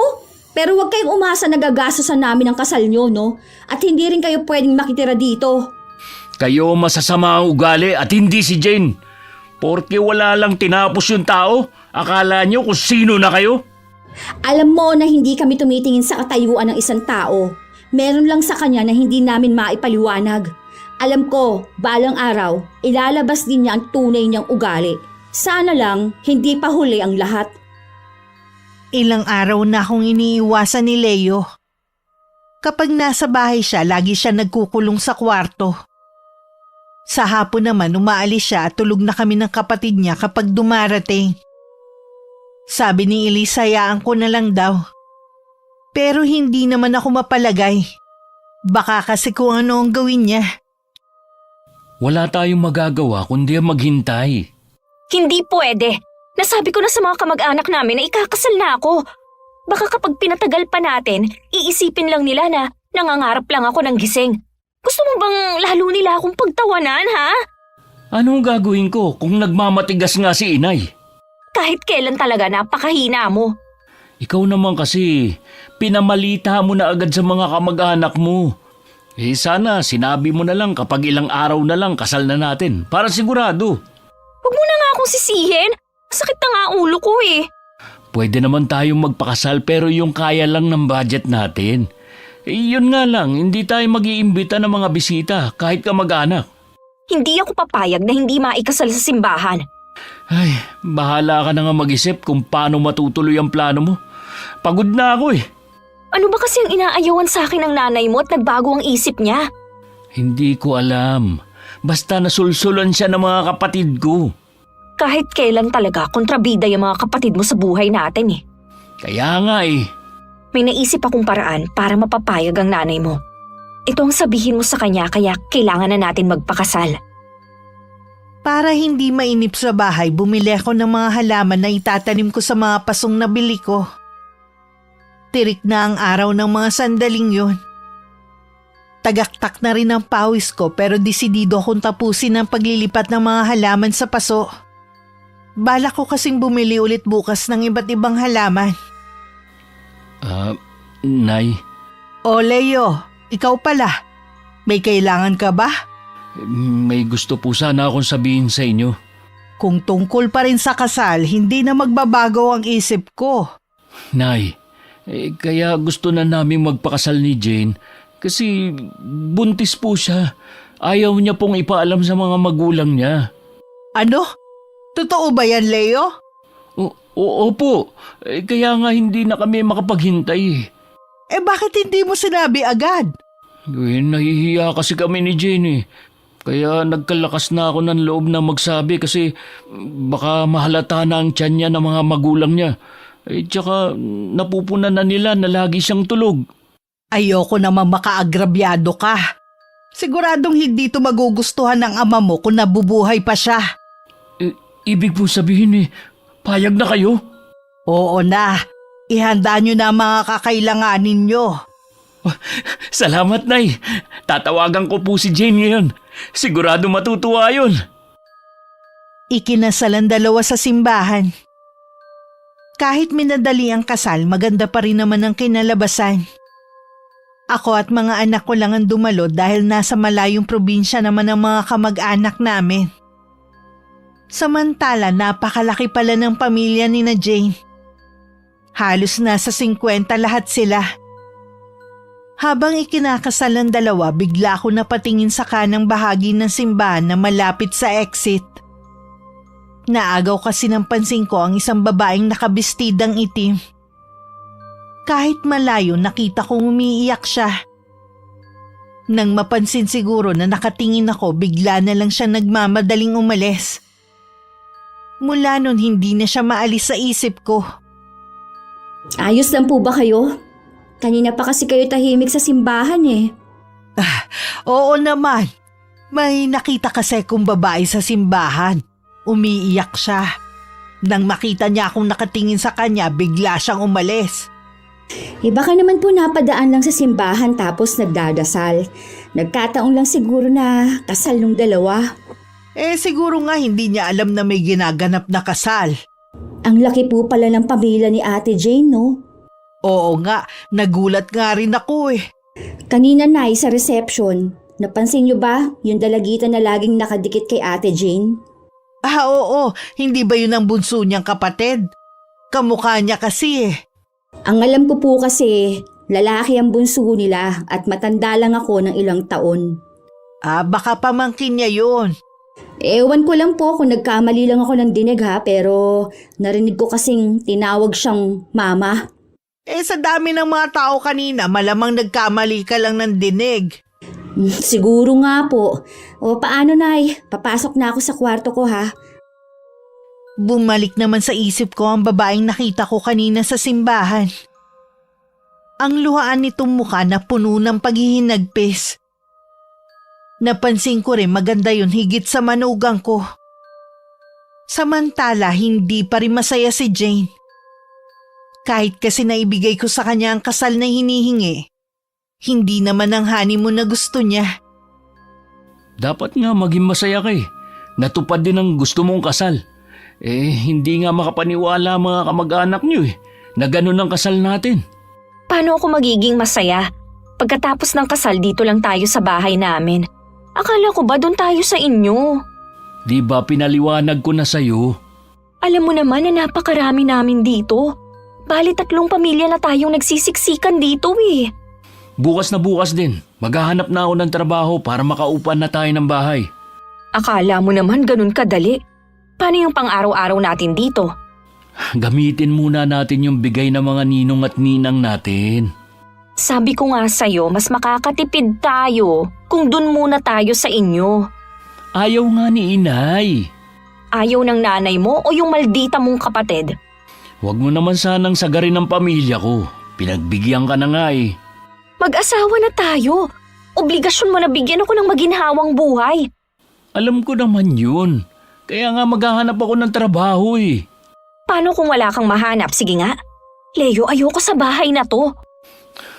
D: Pero huwag kayong umasa na gagasasan namin ang kasal nyo, no? At hindi rin kayo pwedeng makitira dito.
B: Kayo masasama ang ugali at hindi si Jane. Porke wala lang tinapos yung tao, akala nyo kung sino na kayo?
D: Alam mo na hindi kami tumitingin sa katayuan ng isang tao. Meron lang sa kanya na hindi namin maipaliwanag. Alam ko, balang araw, ilalabas din niya ang tunay niyang ugali. Sana lang, hindi pa huli ang lahat.
C: Ilang araw na akong iniiwasan ni Leo. Kapag nasa bahay siya, lagi siya nagkukulong sa kwarto. Sa hapon naman umaalis siya at tulog na kami ng kapatid niya kapag dumarating. Sabi ni Elise, hayaan ko na lang daw. Pero hindi naman ako mapalagay. Baka kasi kung ano ang gawin niya.
B: Wala tayong magagawa kundi maghintay.
A: Hindi pwede. Nasabi ko na sa mga kamag-anak namin na ikakasal na ako. Baka kapag pinatagal pa natin, iisipin lang nila na nangangarap lang ako ng gising. Gusto mo bang lalo nila akong pagtawanan, ha?
B: Anong gagawin ko kung nagmamatigas nga si Inay?
A: Kahit kailan talaga napakahina mo.
B: Ikaw naman kasi, pinamalita mo na agad sa mga kamag-anak mo. Sana sinabi mo na lang kapag ilang araw na lang kasal na natin, para sigurado.
A: Huwag mo na nga akong sisihin. Sakit na nga ulo ko
B: Pwede naman tayong magpakasal pero yung kaya lang ng budget natin. Yun nga lang, hindi tayo mag-iimbita ng mga bisita kahit kamag-anak.
A: Hindi ako papayag na hindi maikasal sa simbahan.
B: Ay, bahala ka na nga mag-isip kung paano matutuloy ang plano mo. Pagod na ako
A: Ano ba kasi ang inaayawan sa akin ng nanay mo at nagbago ang isip niya?
B: Hindi ko alam. Basta nasulsulan siya ng mga kapatid ko.
A: Kahit kailan talaga kontrabida yung mga kapatid mo sa buhay natin
B: Kaya nga
A: May naisip akong paraan para mapapayag ang nanay mo. Ito ang sabihin mo sa kanya kaya kailangan na natin magpakasal.
C: Para hindi mainip sa bahay, bumili ako ng mga halaman na itatanim ko sa mga pasong nabili ko. Tirik na ang araw ng mga sandaling yun. Tagaktak na rin ang pawis ko pero desidido akong tapusin ang paglilipat ng mga halaman sa paso. Balak ko kasing bumili ulit bukas ng iba't ibang halaman.
B: Nay.
C: O Leo, ikaw pala. May kailangan ka ba?
B: May gusto po sana akong sabihin sa inyo.
C: Kung tungkol pa rin sa kasal, hindi na magbabago ang isip ko.
B: Nay, kaya gusto na namin magpakasal ni Jane kasi buntis po siya. Ayaw niya pong ipaalam sa mga magulang niya.
C: Ano? Totoo ba yan, Leo?
B: Opo, kaya nga hindi na kami makapaghintay.
C: Bakit hindi mo sinabi agad?
B: Nahihiya kasi kami ni Jane Kaya nagkalakas na ako ng loob na magsabi kasi baka mahalata na ang tiyan niya ng mga magulang niya. Tsaka napupunan na nila na lagi siyang tulog.
C: Ayoko naman makaagrabyado ka. Siguradong hindi ito magugustuhan ng ama mo kung nabubuhay pa siya.
B: Ibig po sabihin payag na kayo?
C: Oo na, ihanda nyo na ang mga kakailanganin nyo.
B: Salamat, Nay. Tatawagan ko po si Jane ngayon. Sigurado matutuwa yun.
C: Ikinasal ang dalawa sa simbahan. Kahit minadali ang kasal, maganda pa rin naman ang kinalabasan. Ako at mga anak ko lang ang dumalo dahil nasa malayong probinsya naman ang mga kamag-anak namin. Samantala, napakalaki pala ng pamilya ni na Jane. Halos nasa 50 lahat sila. Habang ikinakasal ang dalawa, bigla ako napatingin sa kanang bahagi ng simbahan na malapit sa exit. Naagaw kasi ng pansin ko ang isang babaeng nakabistidang itim. Kahit malayo, nakita kong umiiyak siya. Nang mapansin siguro na nakatingin ako, bigla na lang siya nagmamadaling umalis. Mula nun, hindi na siya maalis sa isip ko.
D: Ayos lang po ba kayo? Kanina pa kasi kayo tahimik sa simbahan eh.
C: Oo naman. May nakita kasi kong babae sa simbahan. Umiiyak siya. Nang makita niya akong nakatingin sa kanya, bigla siyang umalis.
D: Baka naman po napadaan lang sa simbahan tapos nagdadasal. Nagkataon lang siguro na kasal nung dalawa.
C: Siguro nga hindi niya alam na may ginaganap na kasal.
D: Ang laki po pala ng pamilya ni Ate Jane, no?
C: Oo nga, nagulat nga rin ako eh.
D: Kanina Nay sa reception, napansin niyo ba yung dalagitan na laging nakadikit kay Ate Jane?
C: Oo, hindi ba yun ang bunso niyang kapatid? Kamukha niya kasi eh.
D: Ang alam ko po kasi, lalaki ang bunso nila at matanda lang ako ng ilang taon.
C: Baka pamangkin niya yun.
D: Ewan ko lang po kung nagkamali lang ako ng dinig ha, pero narinig ko kasing tinawag siyang mama.
C: Sa dami ng mga tao kanina, malamang nagkamali ka lang ng dinig.
D: Siguro nga po. O paano Nay? Papasok na ako sa kwarto ko ha.
C: Bumalik naman sa isip ko ang babaeng nakita ko kanina sa simbahan. Ang luhaan nitong mukha na puno ng paghihinagpis. Napansin ko rin maganda yun higit sa manugang ko. Samantala, hindi pa rin masaya si Jane. Kahit kasi naibigay ko sa kanya ang kasal na hinihingi, hindi naman ang honeymoon na gusto niya.
B: Dapat nga maging masaya ka eh. Natupad din ang gusto mong kasal. Hindi nga makapaniwala mga kamag-anak niyo na ganun ang kasal natin.
A: Paano ako magiging masaya? Pagkatapos ng kasal dito lang tayo sa bahay namin. Akala ko ba doon tayo sa inyo?
B: Di ba pinaliwanag ko na sa'yo?
A: Alam mo naman na napakarami namin dito. Bali 3 pamilya na tayong nagsisiksikan dito eh.
B: Bukas na bukas din. Maghahanap na ako ng trabaho para makaupan na tayo ng bahay.
A: Akala mo naman ganun kadali. Paano yung pang-araw-araw natin dito?
B: Gamitin muna natin yung bigay ng mga ninong at ninang natin.
A: Sabi ko nga sa'yo, mas makakatipid tayo kung dun muna tayo sa inyo.
B: Ayaw nga ni Inay.
A: Ayaw ng nanay mo o yung maldita mong kapatid?
B: Huwag mo naman sanang sagarin ang pamilya ko. Pinagbigyan ka na nga eh.
A: Mag-asawa na tayo. Obligasyon mo na bigyan ako ng maginhawang buhay.
B: Alam ko naman yun. Kaya nga maghahanap ako ng trabaho eh.
A: Paano kung wala kang mahanap? Sige nga. Leo, ayoko sa bahay na to.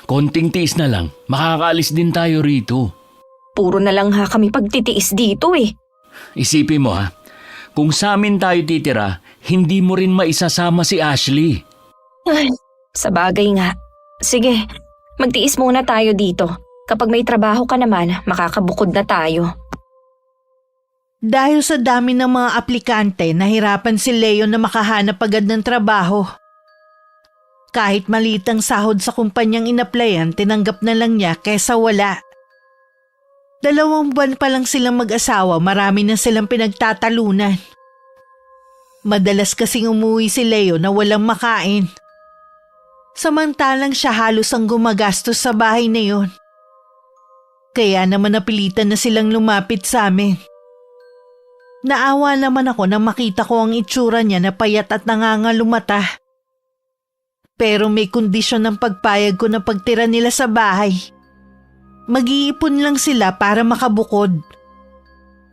B: Konting tiis na lang. Makakaalis din tayo rito.
A: Puro na lang kami pagtitiis dito eh.
B: Isipin mo ha. Kung sa amin tayo titira, hindi mo rin maisasama si Ashley.
A: Ay, sa bagay nga. Sige, magtiis muna tayo dito. Kapag may trabaho ka naman, makakabukod na tayo.
C: Dahil sa dami ng mga aplikante, nahirapan si Leo na makahanap agad ng trabaho. Kahit maliit ang sahod sa kumpanyang inaplayan, tinanggap na lang niya kesa wala. 2 buwan pa lang silang mag-asawa, marami na silang pinagtatalunan. Madalas kasing umuwi si Leo na walang makain. Samantalang siya halos ang gumagastos sa bahay na yon. Kaya naman napilitan na silang lumapit sa amin. Naawa naman ako nang makita ko ang itsura niya na payat at nangangalumata. Pero may kondisyon ng pagpayag ko na pagtira nila sa bahay. Mag-iipon lang sila para makabukod.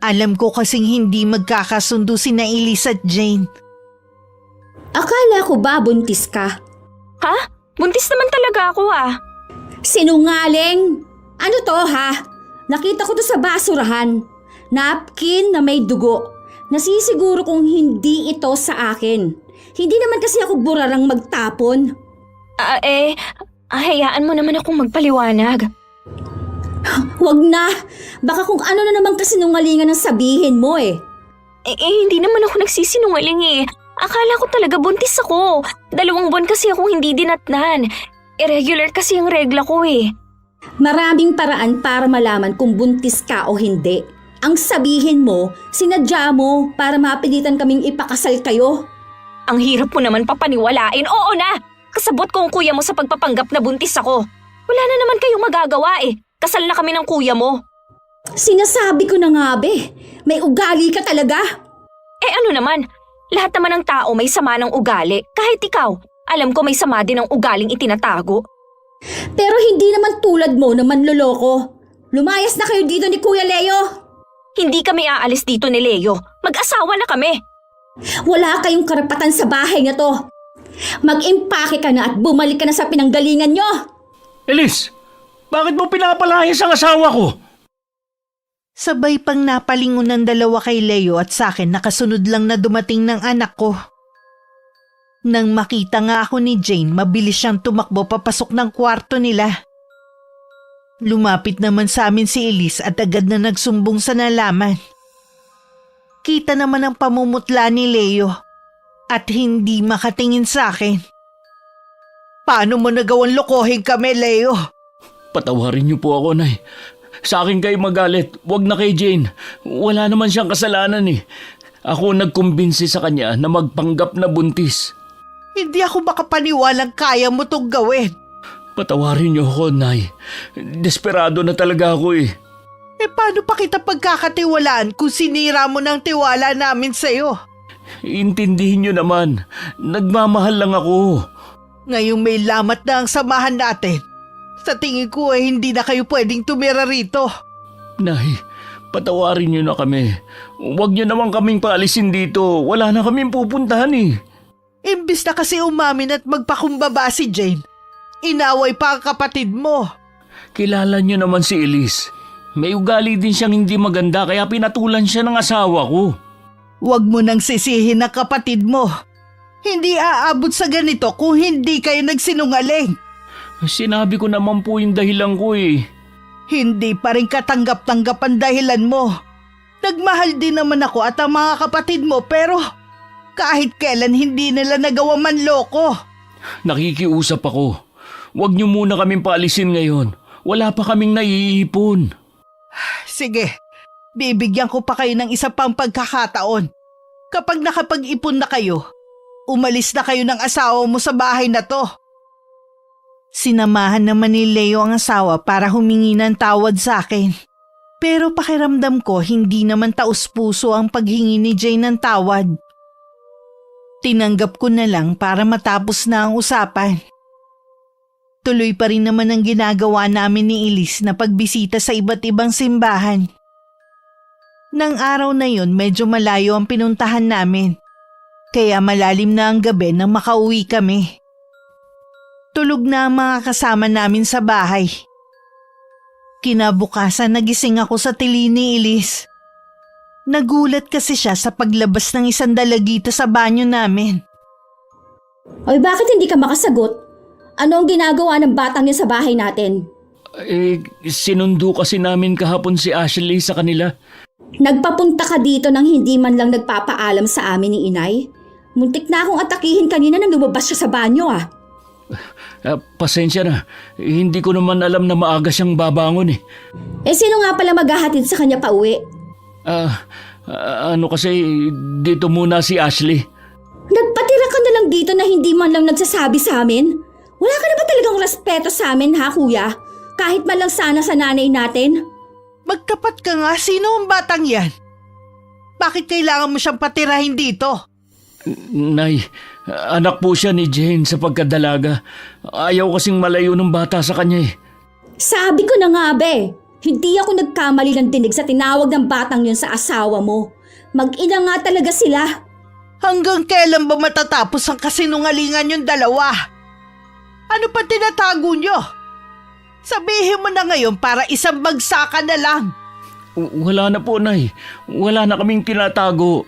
C: Alam ko kasing hindi magkakasundo sina Elise at Jane.
D: Akala ko ba buntis ka?
A: Ha? Buntis naman talaga ako ah.
D: Sinungaling! Ano to ha? Nakita ko to sa basurahan. Napkin na may dugo. Nasisiguro kong hindi ito sa akin. Hindi naman kasi ako burarang magtapon.
A: Hayaan mo naman akong magpaliwanag.
D: Wag na! Baka kung ano na naman kasinungalingan ang sabihin mo eh.
A: Hindi naman ako nagsisinungaling eh. Akala ko talaga buntis ako. 2 buwan kasi akong hindi dinatnan. Irregular kasi ang regla ko eh.
D: Maraming paraan para malaman kung buntis ka o hindi. Ang sabihin mo, sinadya mo para mapilitan kaming ipakasal kayo.
A: Ang hirap mo naman papaniwalain. Oo na! Kasabot ko ang kuya mo sa pagpapanggap na buntis ako. Wala na naman kayong magagawa eh. Kasal na kami ng kuya mo.
D: Sinasabi ko na nga be, may ugali ka talaga.
A: Ano naman? Lahat naman ng tao may sama ng ugali. Kahit ikaw, alam ko may sama din ng ugaling itinatago.
D: Pero hindi naman tulad mo na manloloko. Lumayas na kayo dito ni Kuya Leo.
A: Hindi kami aalis dito ni Leo. Mag-asawa na kami.
D: Wala kayong karapatan sa bahay na to. Mag-impake ka na at bumalik ka na sa pinanggalingan nyo.
B: Elise, bakit mo pinapalayas ang asawa ko?
C: Sabay pang napalingon ng dalawa kay Leo at sa akin nakasunod lang na dumating ng anak ko. Nang makita nga ako ni Jane, mabilis siyang tumakbo papasok ng kwarto nila. Lumapit naman sa amin si Elise at agad na nagsumbong sa nalaman. Kita naman ang pamumutla ni Leo at hindi makatingin sa akin. Paano mo nagawang lokohin kami, Leo?
B: Patawarin niyo po ako, Nay. Sa akin kayo magalit, wag na kay Jane. Wala naman siyang kasalanan eh. Ako nagkumbinsi sa kanya na magpanggap na buntis.
C: Hindi ako makapaniwalang kaya mo tong gawin.
B: Patawarin niyo ako, Nay. Desperado na talaga ako eh.
C: Paano pa kita pagkakatiwalaan kung sinira mo ng tiwala namin sa'yo?
B: Intindihin niyo naman, nagmamahal lang ako.
C: Ngayong may lamat na ang samahan natin. Sa tingin ko hindi na kayo pwedeng tumira rito.
B: Nay, patawarin niyo na kami. Huwag niyo naman kaming paalisin dito. Wala na kaming pupuntahan eh.
C: Imbis na kasi umamin at magpakumbaba si Jane, inaway pa ang kapatid mo.
B: Kilala niyo naman si Elise. May ugali din siyang hindi maganda kaya pinatulan siya ng asawa ko.
C: Huwag mo nang sisihin ang kapatid mo. Hindi aabot sa ganito kung hindi kayo nagsinungaling.
B: Sinabi ko naman po yung dahilan ko eh.
C: Hindi pa rin katanggap-tanggap ang dahilan mo. Nagmahal din naman ako at ang mga kapatid mo pero kahit kailan hindi nila nagawa manloko.
B: Nakikiusap ako. Huwag niyo muna kaming paalisin ngayon. Wala pa kaming naiipon.
C: Sige, bibigyan ko pa kayo ng isa pang pagkakataon. Kapag nakapag-ipon na kayo, umalis na kayo ng asawa mo sa bahay na to. Sinamahan naman ni Leo ang asawa para humingi ng tawad sa akin. Pero pakiramdam ko hindi naman taus-puso ang paghingi ni Jane ng tawad. Tinanggap ko na lang para matapos na ang usapan. Tuloy pa rin naman ang ginagawa namin ni Elise na pagbisita sa iba't ibang simbahan. Nang araw na yon medyo malayo ang pinuntahan namin. Kaya malalim na ang gabi nang makauwi kami. Tulog na ang mga kasama namin sa bahay. Kinabukasan nagising ako sa tili ni Elise. Nagulat kasi siya sa paglabas ng isang dalagita sa banyo namin.
D: Oy, bakit hindi ka makasagot? Ano ang ginagawa ng batang niya sa bahay natin?
B: Sinundo kasi namin kahapon si Ashley sa kanila.
D: Nagpapunta ka dito nang hindi man lang nagpapaalam sa amin ni Inay? Muntik na akong atakihin kanina nang lumabas siya sa banyo ah.
B: Pasensya na. Hindi ko naman alam na maaga siyang babangon eh.
D: Sino nga pala maghahatid sa kanya pa uwi?
B: Kasi dito muna si Ashley.
D: Nagpatira ka na lang dito na hindi man lang nagsasabi sa amin? Wala ka na ba talagang respeto sa amin ha, kuya? Kahit man lang sana sa nanay natin.
C: Magtapat ka nga, sino ang batang yan? Bakit kailangan mo siyang patirahin dito?
B: Nay, anak po siya ni Jane sa pagkadalaga. Ayaw kasing malayo ng bata sa kanya eh.
D: Sabi ko na nga be, hindi ako nagkamali ng dinig sa tinawag ng batang yun sa asawa mo. Mag-ina nga talaga sila.
C: Hanggang kailan ba matatapos ang kasinungalingan yung dalawa? Ano pa tinatago nyo? Sabihin mo na ngayon para isang bagsakan na lang.
B: Wala na po, Nay. Wala na kaming tinatago.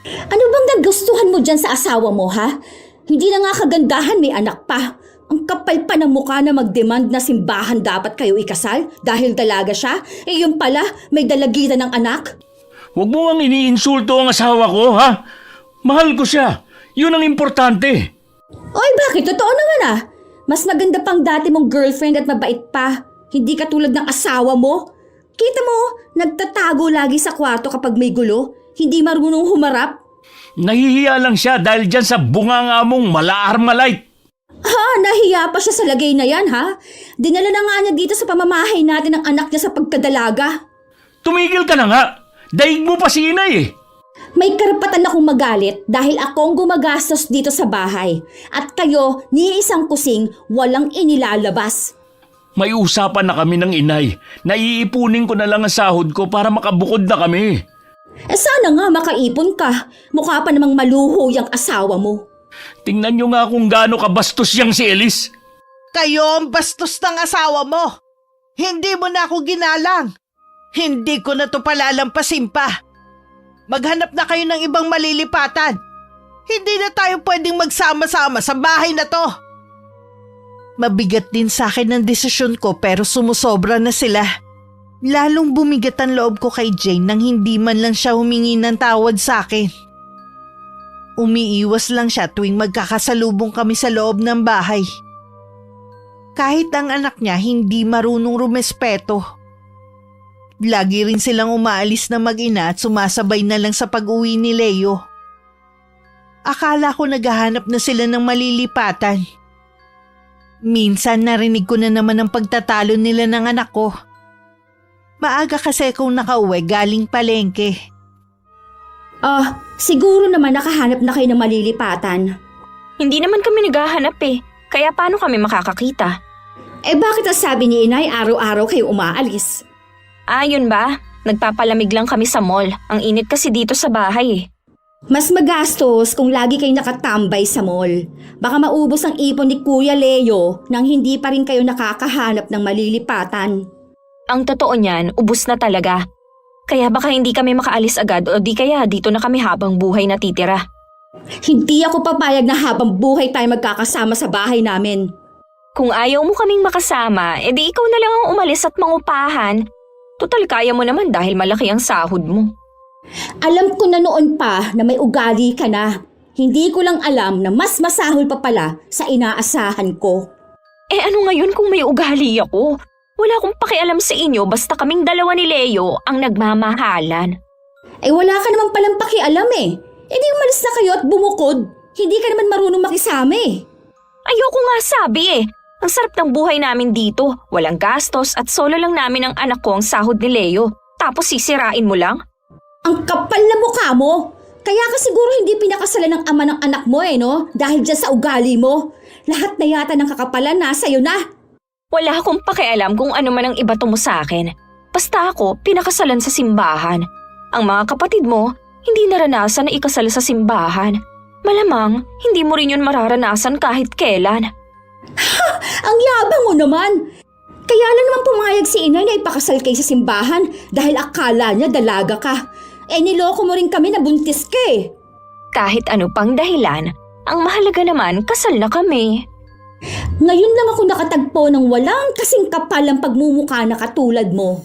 D: Ano bang nagustuhan mo dyan sa asawa mo, ha? Hindi na nga kagandahan, may anak pa. Ang kapal pa ng mukha na mag-demand na simbahan dapat kayo ikasal dahil dalaga siya. Eh yun pala, may dalagitan ng anak.
B: Huwag mo ang iniinsulto ang asawa ko, ha? Mahal ko siya. Yun ang importante.
D: Oy, bakit? Totoo naman ah. Mas maganda pang dati mong girlfriend at mabait pa. Hindi katulad ng asawa mo. Kita mo, nagtatago lagi sa kwarto kapag may gulo. Hindi marunong humarap.
B: Nahihiya lang siya dahil dyan sa bunganga mong mala-armalite.
D: Ha, nahiya pa siya sa lagay na yan ha? Dinala na nga niya dito sa pamamahay natin ang anak niya sa pagkadalaga.
B: Tumigil ka na nga. Daig mo pa si inay eh.
D: May karapatan akong magalit dahil akong gumagastos dito sa bahay. At kayo, ni isang kusing, walang inilalabas.
B: May usapan na kami ng inay. Naiipunin ko na lang ang sahod ko para makabukod na kami.
D: Eh sana nga makaipon ka. Mukha pa namang maluho yung asawa mo.
B: Tingnan nyo nga kung gaano kabastos yang si Elise.
C: Kayo ang bastos ng asawa mo. Hindi mo na ako ginalang. Hindi ko na to palalampasin pa. Maghanap na kayo ng ibang malilipatan. Hindi na tayo pwedeng magsama-sama sa bahay na to. Mabigat din sa akin ang desisyon ko pero sumusobra na sila. Lalong bumigat ang loob ko kay Jane nang hindi man lang siya humingi ng tawad sa akin. Umiiwas lang siya tuwing magkakasalubong kami sa loob ng bahay. Kahit ang anak niya hindi marunong rumespeto. Lagi rin silang umaalis na mag-ina at sumasabay na lang sa pag-uwi ni Leo. Akala ko naghahanap na sila ng malilipatan. Minsan narinig ko na naman ang pagtatalo nila ng anak ko. Maaga kasi akong nakauwi galing palengke.
D: Siguro naman nakahanap na kayo ng malilipatan.
A: Hindi naman kami naghahanap eh. Kaya paano kami makakakita?
D: Eh bakit ang sabi ni inay araw-araw kayo umaalis?
A: Yun ba? Nagpapalamig lang kami sa mall. Ang init kasi dito sa bahay eh.
D: Mas magastos kung lagi kayo nakatambay sa mall. Baka maubos ang ipon ni Kuya Leo nang hindi pa rin kayo nakakahanap ng malilipatan.
A: Ang totoo niyan, ubus na talaga. Kaya baka hindi kami makaalis agad o di kaya dito na kami habang buhay natitira.
D: Hindi ako papayag na habang buhay tayo magkakasama sa bahay namin.
A: Kung ayaw mo kaming makasama, edi ikaw na lang ang umalis at mangupahan. Total kaya mo naman dahil malaki ang sahod mo.
D: Alam ko na noon pa na may ugali ka na. Hindi ko lang alam na mas masahol pa pala sa inaasahan ko.
A: Eh ano ngayon kung may ugali ako? Wala akong pakialam sa inyo basta kaming dalawa ni Leo ang nagmamahalan.
D: Eh wala ka naman palang pakialam eh. Eh di umalis na kayo at bumukod. Hindi ka naman marunong makisama eh.
A: Ayoko nga sabi eh. Ang sarap ng buhay namin dito. Walang gastos at solo lang namin ang anak ko ang sahod ni Leo. Tapos sisirain mo lang?
D: Ang kapal na mukha mo. Kaya ka siguro hindi pinakasalan ng ama ng anak mo eh no? Dahil dyan sa ugali mo. Lahat na yata ng kakapalan nasa iyo na.
A: Wala akong pakialam kung ano man ang ibato mo sa akin. Basta ako, pinakasalan sa simbahan. Ang mga kapatid mo, hindi naranasan na ikasal sa simbahan. Malamang, hindi mo rin yun mararanasan kahit kailan.
D: Ha! Ang yabang mo naman! Kaya lang naman pumayag si inay na ipakasal kayo sa simbahan dahil akala niya dalaga ka. Eh niloko mo rin kami na buntis ka eh.
A: Kahit ano pang dahilan, ang mahalaga naman kasal na kami.
D: Ngayon lang ako nakatagpo ng walang kasing kapal ang pagmumukha na katulad mo.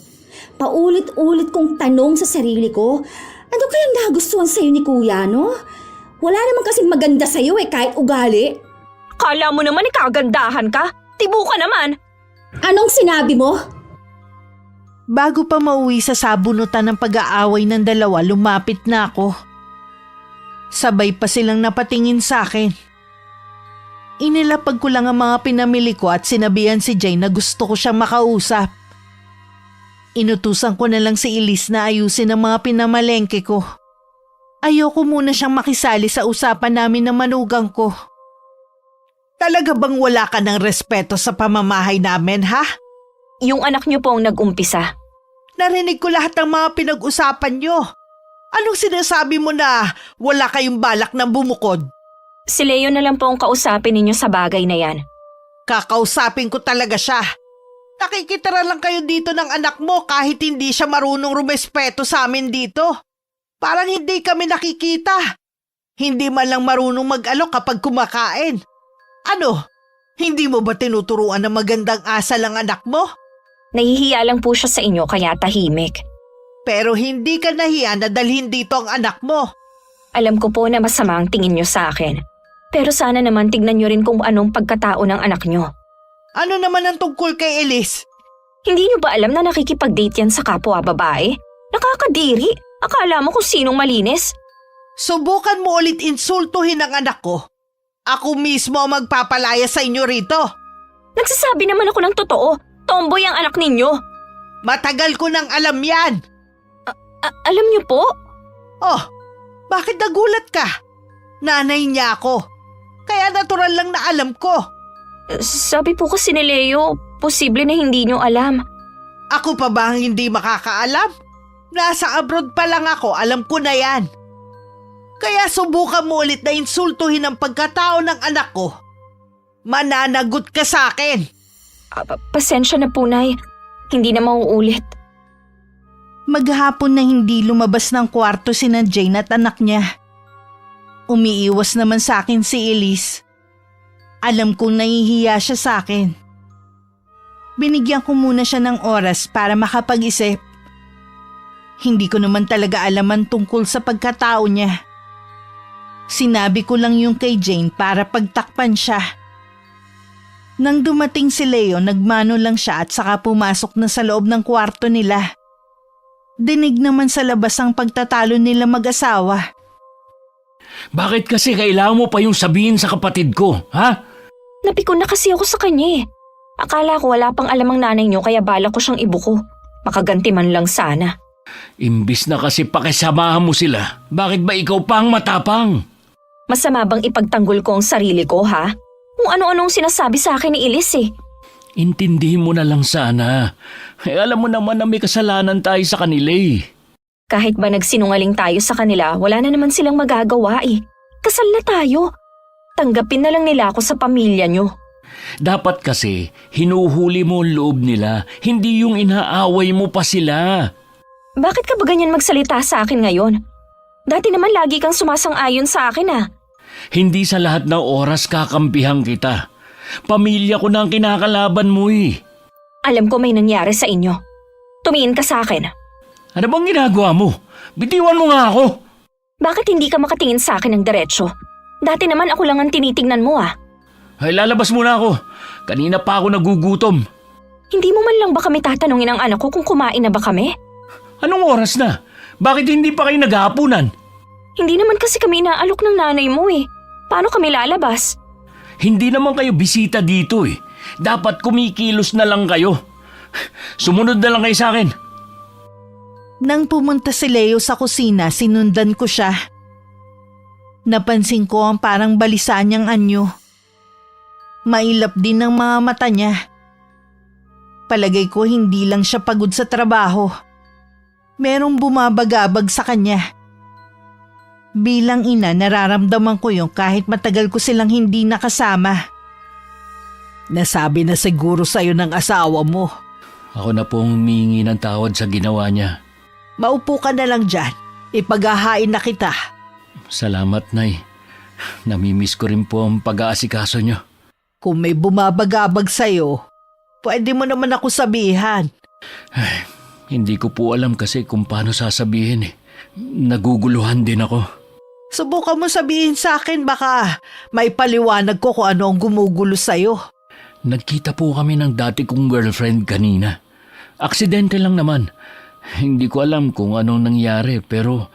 D: Paulit-ulit kong tanong sa sarili ko, ano kayang nagustuhan sa'yo ni Kuya, no? Wala naman kasing maganda sa'yo eh kahit ugali.
A: Kala mo naman ikagandahan ka? Tibo ka naman!
D: Anong sinabi mo?
C: Bago pa mauwi sa sabunutan ng pag-aaway ng dalawa, lumapit na ako. Sabay pa silang napatingin sa akin. Inilapag ko lang ang mga pinamili ko at sinabihan si Jane na gusto ko siyang makausap. Inutusan ko na lang si Elise na ayusin ang mga pinamalengke ko. Ayoko muna siyang makisali sa usapan namin ng manugang ko. Talaga bang wala ka ng respeto sa pamamahay namin, ha?
A: Yung anak niyo po ang nag-umpisa.
C: Narinig ko lahat ng mga pinag-usapan niyo. Anong sinasabi mo na wala kayong balak na bumukod?
A: Si Leo na lang po ang kausapin ninyo sa bagay na yan.
C: Kakausapin ko talaga siya. Nakikitira lang kayo dito ng anak mo kahit hindi siya marunong rumespeto sa amin dito. Parang hindi kami nakikita. Hindi man lang marunong mag-alok kapag kumakain. Ano? Hindi mo ba tinuturuan ng magandang asal ang anak mo?
A: Nahihiya lang po siya sa inyo kaya tahimik.
C: Pero hindi ka nahiya na dalhin dito ang anak mo.
A: Alam ko po na masama ang tingin niyo sa akin. Pero sana naman tignan niyo rin kung anong pagkatao ng anak niyo.
C: Ano naman ang tungkol kay Elise?
A: Hindi niyo ba alam na nakikipag-date yan sa kapwa babae? Nakakadiri. Akala mo kung sinong malinis?
C: Subukan mo ulit insultuhin ang anak ko. Ako mismo ang magpapalaya sa inyo rito.
A: Nagsasabi naman ako ng totoo. Tomboy ang anak ninyo.
C: Matagal ko nang alam yan.
A: Alam niyo po?
C: Oh, bakit nagulat ka? Nanay niya ako. Kaya natural lang na alam ko.
A: Sabi po kasi ni Leo, posible na hindi niyo alam.
C: Ako pa ba ang hindi makakaalam? Nasa abroad pa lang ako, alam ko na yan. Kaya subukan mo ulit na insultuhin ang pagkatao ng anak ko. Mananagot ka sa akin.
A: Pasensya na po, Nay. Hindi na mauulit.
C: Maghapon na hindi lumabas ng kwarto si Jane at anak niya. Umiiwas naman sa akin si Elise. Alam kong nahihiya siya sa akin. Binigyan ko muna siya ng oras para makapag-isip. Hindi ko naman talaga alaman tungkol sa pagkatao niya. Sinabi ko lang yung kay Jane para pagtakpan siya. Nang dumating si Leo, nagmano lang siya at saka pumasok na sa loob ng kwarto nila. Dinig naman sa labas ang pagtatalo nila mag-asawa.
B: Bakit kasi kailangan mo pa yung sabihin sa kapatid ko, ha?
A: Napikon na kasi ako sa kanya eh. Akala ko wala pang alam ang nanay niyo kaya bala ko siyang ibuko. Makaganti man lang sana.
B: Imbis na kasi pakisamahan mo sila, bakit ba ikaw pa ang matapang?
A: Masama bang ipagtanggol ko ang sarili ko, ha? Kung ano-anong sinasabi sa akin ni Elise eh.
B: Intindihin mo na lang sana. Alam mo naman na may kasalanan tayo sa kanila eh.
A: Kahit ba nagsinungaling tayo sa kanila, wala na naman silang magagawa eh. Kasal na tayo. Tanggapin na lang nila ako sa pamilya nyo.
B: Dapat kasi, hinuhuli mo ang loob nila, hindi yung inaaway mo pa sila.
A: Bakit ka ba ganyan magsalita sa akin ngayon? Dati naman lagi kang sumasang-ayon sa akin ah.
B: Hindi sa lahat ng oras kakampihan kita. Pamilya ko na ang kinakalaban mo eh.
A: Alam ko may nangyari sa inyo. Tumingin ka sa akin.
B: Ano bang ginagawa mo? Bitiwan mo nga ako.
A: Bakit hindi ka makatingin sa akin ng diretsyo? Dati naman ako lang ang tinitingnan mo ah.
B: Ay, lalabas muna ako. Kanina pa ako nagugutom.
A: Hindi mo man lang ba kami tatanungin ang anak ko kung kumain na ba kami?
B: Anong oras na? Bakit hindi pa kayo naghahapunan?
A: Hindi naman kasi kami inaalok ng nanay mo eh. Paano kami lalabas?
B: Hindi naman kayo bisita dito eh. Dapat kumikilos na lang kayo. Sumunod na lang kayo sa akin.
C: Nang pumunta si Leo sa kusina, sinundan ko siya. Napansin ko ang parang balisa niyang anyo. Mailap din ang mga mata niya. Palagay ko hindi lang siya pagod sa trabaho. Merong bumabagabag sa kanya. Bilang ina, nararamdaman ko yung kahit matagal ko silang hindi nakasama. Nasabi na siguro sa'yo ng asawa mo.
B: Ako na pong humingi ng tawad sa ginawa niya.
C: Maupo ka na lang dyan. Ipaghahain na kita.
B: Salamat, Nay. Namimiss ko rin po ang pag-aasikaso niyo.
C: Kung may bumabagabag sa'yo, pwede mo naman ako sabihan.
B: Ay, hindi ko po alam kasi kung paano sasabihin eh. Naguguluhan din ako.
C: Subukan mo sabihin sa akin, baka may paliwanag ko kung ano ang gumugulo sa'yo.
B: Nagkita po kami ng dati kong girlfriend kanina. Aksidente lang naman. Hindi ko alam kung anong nangyari pero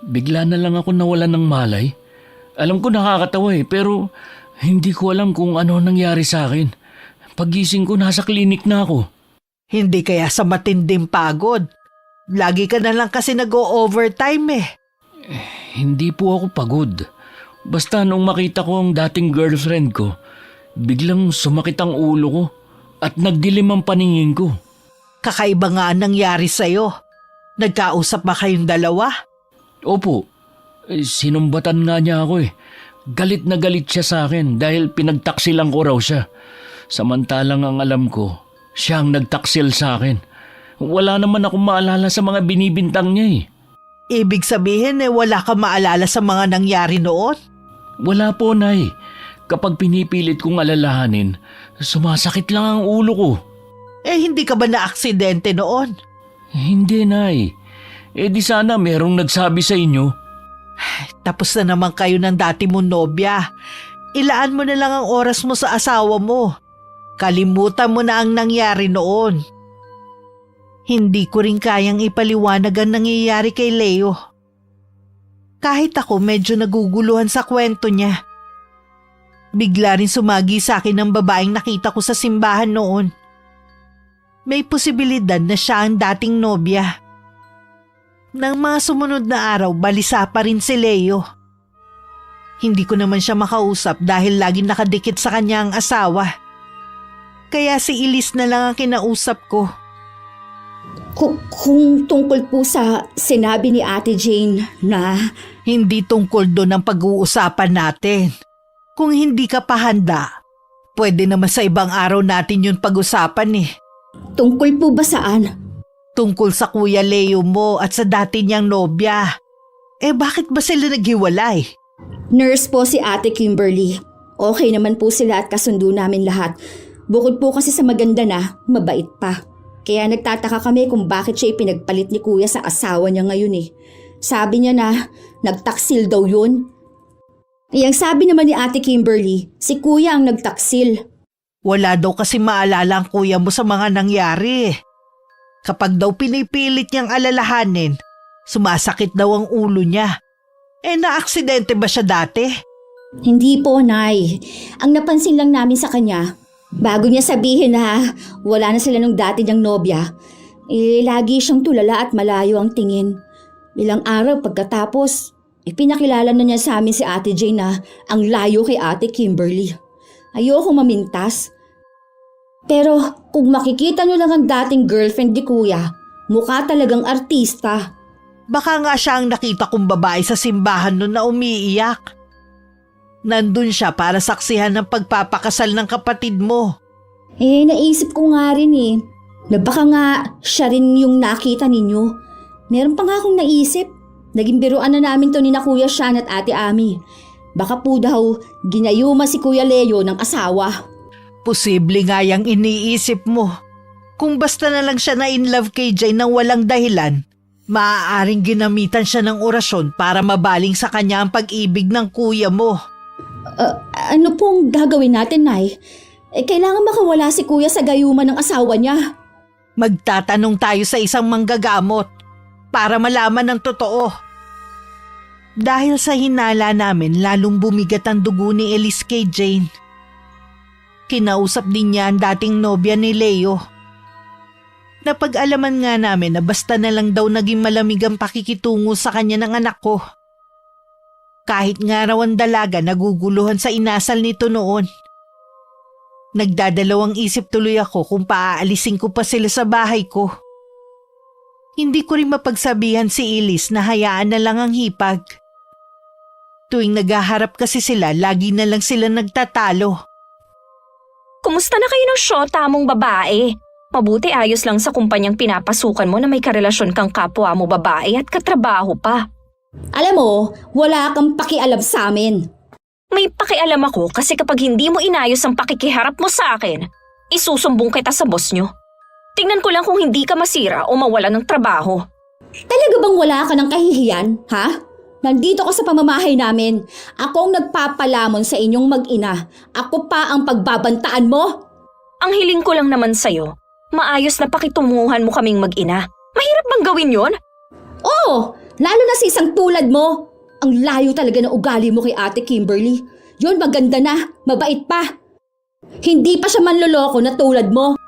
B: bigla na lang ako nawalan ng malay. Alam ko nakakatawa eh pero Hindi ko alam kung ano nangyari sa akin. Pagising ko, nasa klinik na ako.
C: Hindi kaya sa matinding pagod. Lagi ka na lang kasi nag-o-overtime eh.
B: Hindi po ako pagod. Basta nung makita ko ang dating girlfriend ko, biglang sumakit ang ulo ko at nagdilim ang paningin ko.
C: Kakaiba nga ang nangyari sa'yo. Nagkausap ba kayong dalawa?
B: Opo, sinumbatan nga niya ako eh. Galit na galit siya sa akin dahil pinagtaksilan ko raw siya. Samantalang ang alam ko, siya ang nagtaksil sa akin. Wala naman akong maalala sa mga binibintang niya eh.
C: Ibig sabihin wala ka maalala sa mga nangyari noon?
B: Wala po, Nay. Kapag pinipilit kong alalahanin, sumasakit lang ang ulo ko.
C: Hindi ka ba na-aksidente noon?
B: Hindi, Nay. Di sana merong nagsabi sa inyo.
C: Tapos na naman kayo ng dati mong nobya. Ilaan mo na lang ang oras mo sa asawa mo. Kalimutan mo na ang nangyari noon. Hindi ko rin kayang ipaliwanag ang nangyayari kay Leo. Kahit ako medyo naguguluhan sa kwento niya. Bigla rin sumagi sa akin ang babaeng nakita ko sa simbahan noon. May posibilidad na siya ang dating nobya. Nang mga sumunod na araw, balisa pa rin si Leo. Hindi ko naman siya makausap dahil laging nakadikit sa kanya ang asawa. Kaya si Elise na lang ang kinausap ko.
D: Kung tungkol po sa sinabi ni Ate Jane na
C: Hindi tungkol doon ang pag-uusapan natin. Kung hindi ka pa handa, pwede naman sa ibang araw natin yun pag-usapan eh.
D: tungkol po ba saan?
C: Tungkol sa Kuya Leo mo at sa dati niyang nobya. Bakit ba sila naghiwalay?
D: Nurse po si Ate Kimberly. Okay naman po sila at kasundo namin lahat. Bukod po kasi sa maganda na, mabait pa. Kaya nagtataka kami kung bakit siya ipinagpalit ni Kuya sa asawa niya ngayon eh. Sabi niya na nagtaksil daw yun. Yang sabi naman ni Ate Kimberly, si Kuya ang nagtaksil.
C: Wala daw kasi maalala ang kuya mo sa mga nangyari. Kapag daw pinipilit niyang alalahanin, sumasakit daw ang ulo niya. Na-aksidente ba siya dati?
D: Hindi po, Nay. Ang napansin lang namin sa kanya, bago niya sabihin na wala na sila nung dati niyang nobya, lagi siyang tulala at malayo ang tingin. Ilang araw pagkatapos, ipinakilala na niya sa amin si Ate Jane na ang layo kay Ate Kimberly. Ayoko mamintas. Pero kung makikita niyo lang ang dating girlfriend ni Kuya, mukha talagang artista.
C: Baka nga siya ang nakita kong babae sa simbahan noon na umiiyak. Nandun siya para saksihan ng pagpapakasal ng kapatid mo.
D: Naisip ko nga rin na baka nga siya rin yung nakita ninyo. Meron pa nga akong naisip. Naging biruan na namin to ni na Kuya Sean at Ate Ami. Baka po daw ginayuma si Kuya Leo ng asawa.
C: Posible nga yang iniisip mo. Kung basta na lang siya na in love kay Jay nang walang dahilan, maaaring ginamitan siya ng orasyon para mabaling sa kanya ang pag-ibig ng kuya mo.
D: Ano pong gagawin natin, Nay? Kailangan makawala si Kuya sa gayuma ng asawa niya.
C: Magtatanong tayo sa isang manggagamot para malaman ng totoo. Dahil sa hinala namin, lalong bumigat ang dugo ni Elise kay Jane. Kinausap din niya ang dating nobya ni Leo. Napag-alaman nga namin na basta na lang daw naging malamig ang pakikitungo sa kanya ng anak ko. Kahit nga raw ang dalaga naguguluhan sa inasal nito noon. Nagdadalawang isip tuloy ako kung paaalisin ko pa sila sa bahay ko. Hindi ko rin mapagsabihan si Elise na hayaan na lang ang hipag. Tuwing naghaharap kasi sila, lagi na lang sila nagtatalo.
A: Kumusta na kayo ng syota mong babae? Mabuti ayos lang sa kumpanyang pinapasukan mo na may karelasyon kang kapwa mo babae at katrabaho pa.
D: Alam mo, wala kang pakialam sa amin.
A: May pakialam ako kasi kapag hindi mo inayos ang pakikiharap mo sa akin, isusumbong kita sa boss nyo. Tingnan ko lang kung hindi ka masira o mawala ng trabaho.
D: Talaga bang wala ka ng kahihiyan, ha? Nandito ka sa pamamahay namin. Ako ang nagpapalamon sa inyong mag-ina. Ako pa ang pagbabantaan mo.
A: Ang hiling ko lang naman sa'yo, maayos na pakitunguhan mo kaming mag-ina. Mahirap bang gawin yon?
D: Oo, lalo na sa isang tulad mo. Ang layo talaga ng ugali mo kay Ate Kimberly. Yun, maganda na. Mabait pa. Hindi pa siya manloloko na tulad mo.